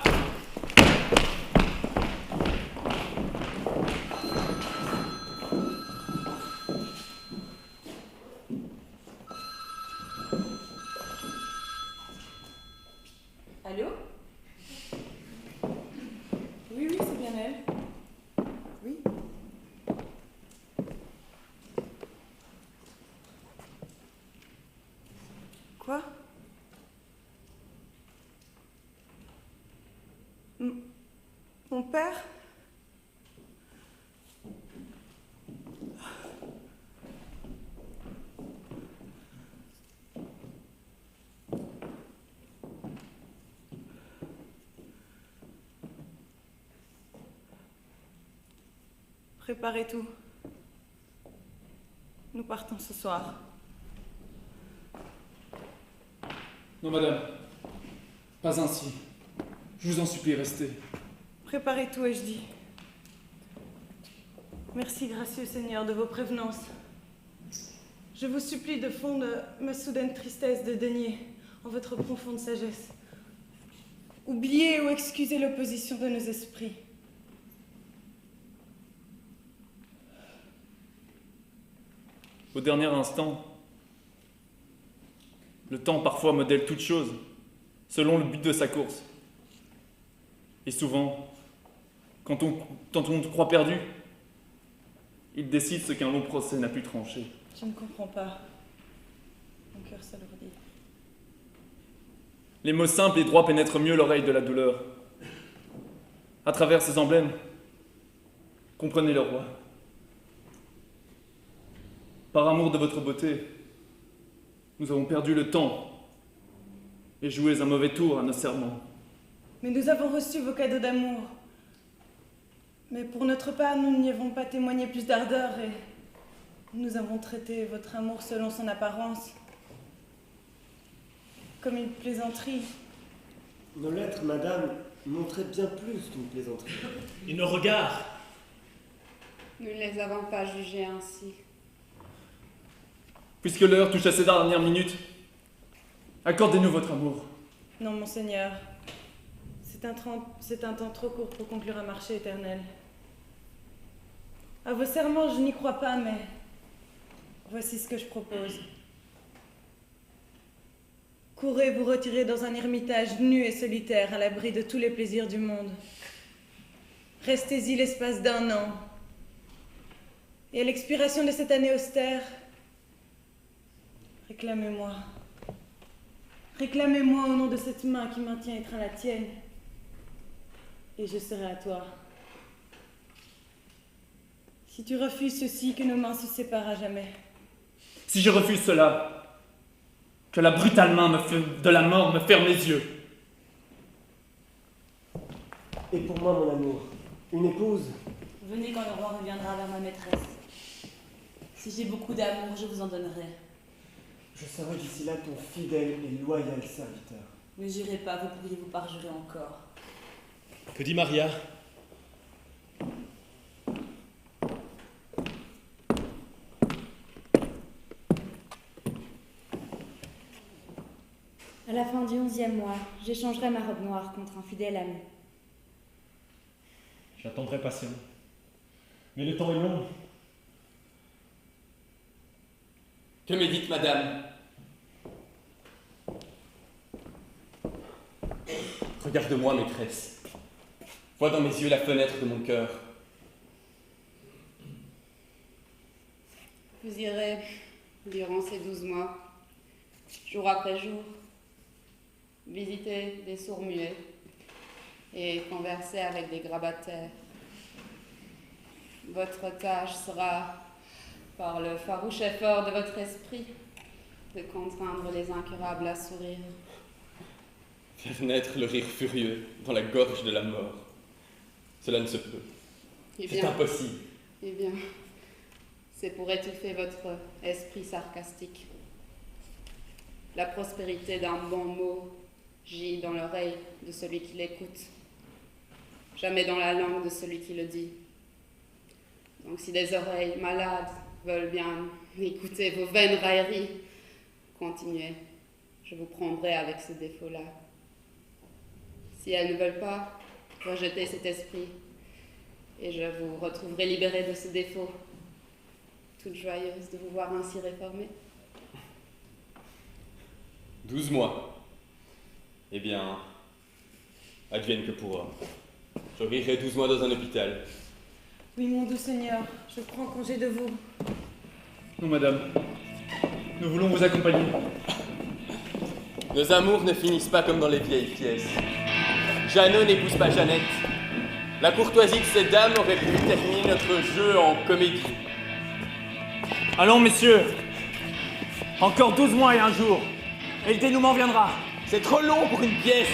Allô? Oui, c'est bien elle. Oui. Quoi? Mon père? Préparez tout. Nous partons ce soir. Non, madame. Pas ainsi. Je vous en supplie, restez. Préparez tout, ai-je dit. Merci, gracieux Seigneur, de vos prévenances. Je vous supplie de fond de ma soudaine tristesse de daigner, en votre profonde sagesse, oubliez ou excusez l'opposition de nos esprits. au dernier instant. Le temps parfois modèle toute chose, selon le but de sa course. Et souvent, quand on te croit perdu, il décide ce qu'un long procès n'a pu trancher. Je ne comprends pas. Mon cœur s'alourdit. Les mots simples et droits pénètrent mieux l'oreille de la douleur. À travers ces emblèmes, comprenez le roi. Par amour de votre beauté, nous avons perdu le temps et joué un mauvais tour à nos serments. Mais nous avons reçu vos cadeaux d'amour. Mais pour notre part, nous n'y avons pas témoigné plus d'ardeur et nous avons traité votre amour selon son apparence, comme une plaisanterie. Nos lettres, madame, montraient bien plus qu'une plaisanterie. Et nos regards. Nous ne les avons pas jugés ainsi. Puisque l'heure touche à ses dernières minutes, accordez-nous votre amour. Non, monseigneur. C'est un temps trop court pour conclure un marché éternel. À vos serments, je n'y crois pas, mais voici ce que je propose. Courez vous retirer dans un ermitage nu et solitaire, à l'abri de tous les plaisirs du monde. Restez-y l'espace d'1 an. Et à l'expiration de cette année austère, réclamez-moi. Réclamez-moi au nom de cette main qui maintient étreint la tienne. Et je serai à toi. Si tu refuses ceci, que nos mains se séparent à jamais. Si je refuse cela, que la brutale main de la mort me ferme les yeux. Et pour moi, mon amour, une épouse. Venez quand le roi reviendra vers ma maîtresse. Si j'ai beaucoup d'amour, je vous en donnerai. Je serai d'ici là ton fidèle et loyal serviteur. Ne jurez pas, vous pourriez vous parjurer encore. Que dit Maria? À la fin du 11e mois, j'échangerai ma robe noire contre un fidèle ami. J'attendrai patiemment. Mais le temps est long. Que médite madame? Regarde-moi, maîtresse. Vois dans mes yeux la fenêtre de mon cœur. Vous irez, durant ces 12 mois, jour après jour, visiter des sourds muets et converser avec des grabataires. Votre tâche sera, par le farouche effort de votre esprit, de contraindre les incurables à sourire. Faire naître le rire furieux dans la gorge de la mort. Cela ne se peut. C'est impossible. Eh bien, c'est pour étouffer votre esprit sarcastique. La prospérité d'un bon mot gît dans l'oreille de celui qui l'écoute, jamais dans la langue de celui qui le dit. Donc si des oreilles malades veulent bien écouter vos vaines railleries, continuez, je vous prendrai avec ce défaut-là. Si elles ne veulent pas, rejetez cet esprit, et je vous retrouverai libérée de ce défaut, toute joyeuse de vous voir ainsi réformée. 12 mois. Eh bien, advienne que pourra. Je rirai 12 mois dans un hôpital. Oui, mon doux Seigneur, je prends congé de vous. Non, madame. Nous voulons vous accompagner. Nos amours ne finissent pas comme dans les vieilles pièces. Jeannot n'épouse pas Jeannette. La courtoisie de ces dames aurait pu terminer notre jeu en comédie. Allons, messieurs. Encore 12 mois et un jour. Et le dénouement viendra. C'est trop long pour une pièce.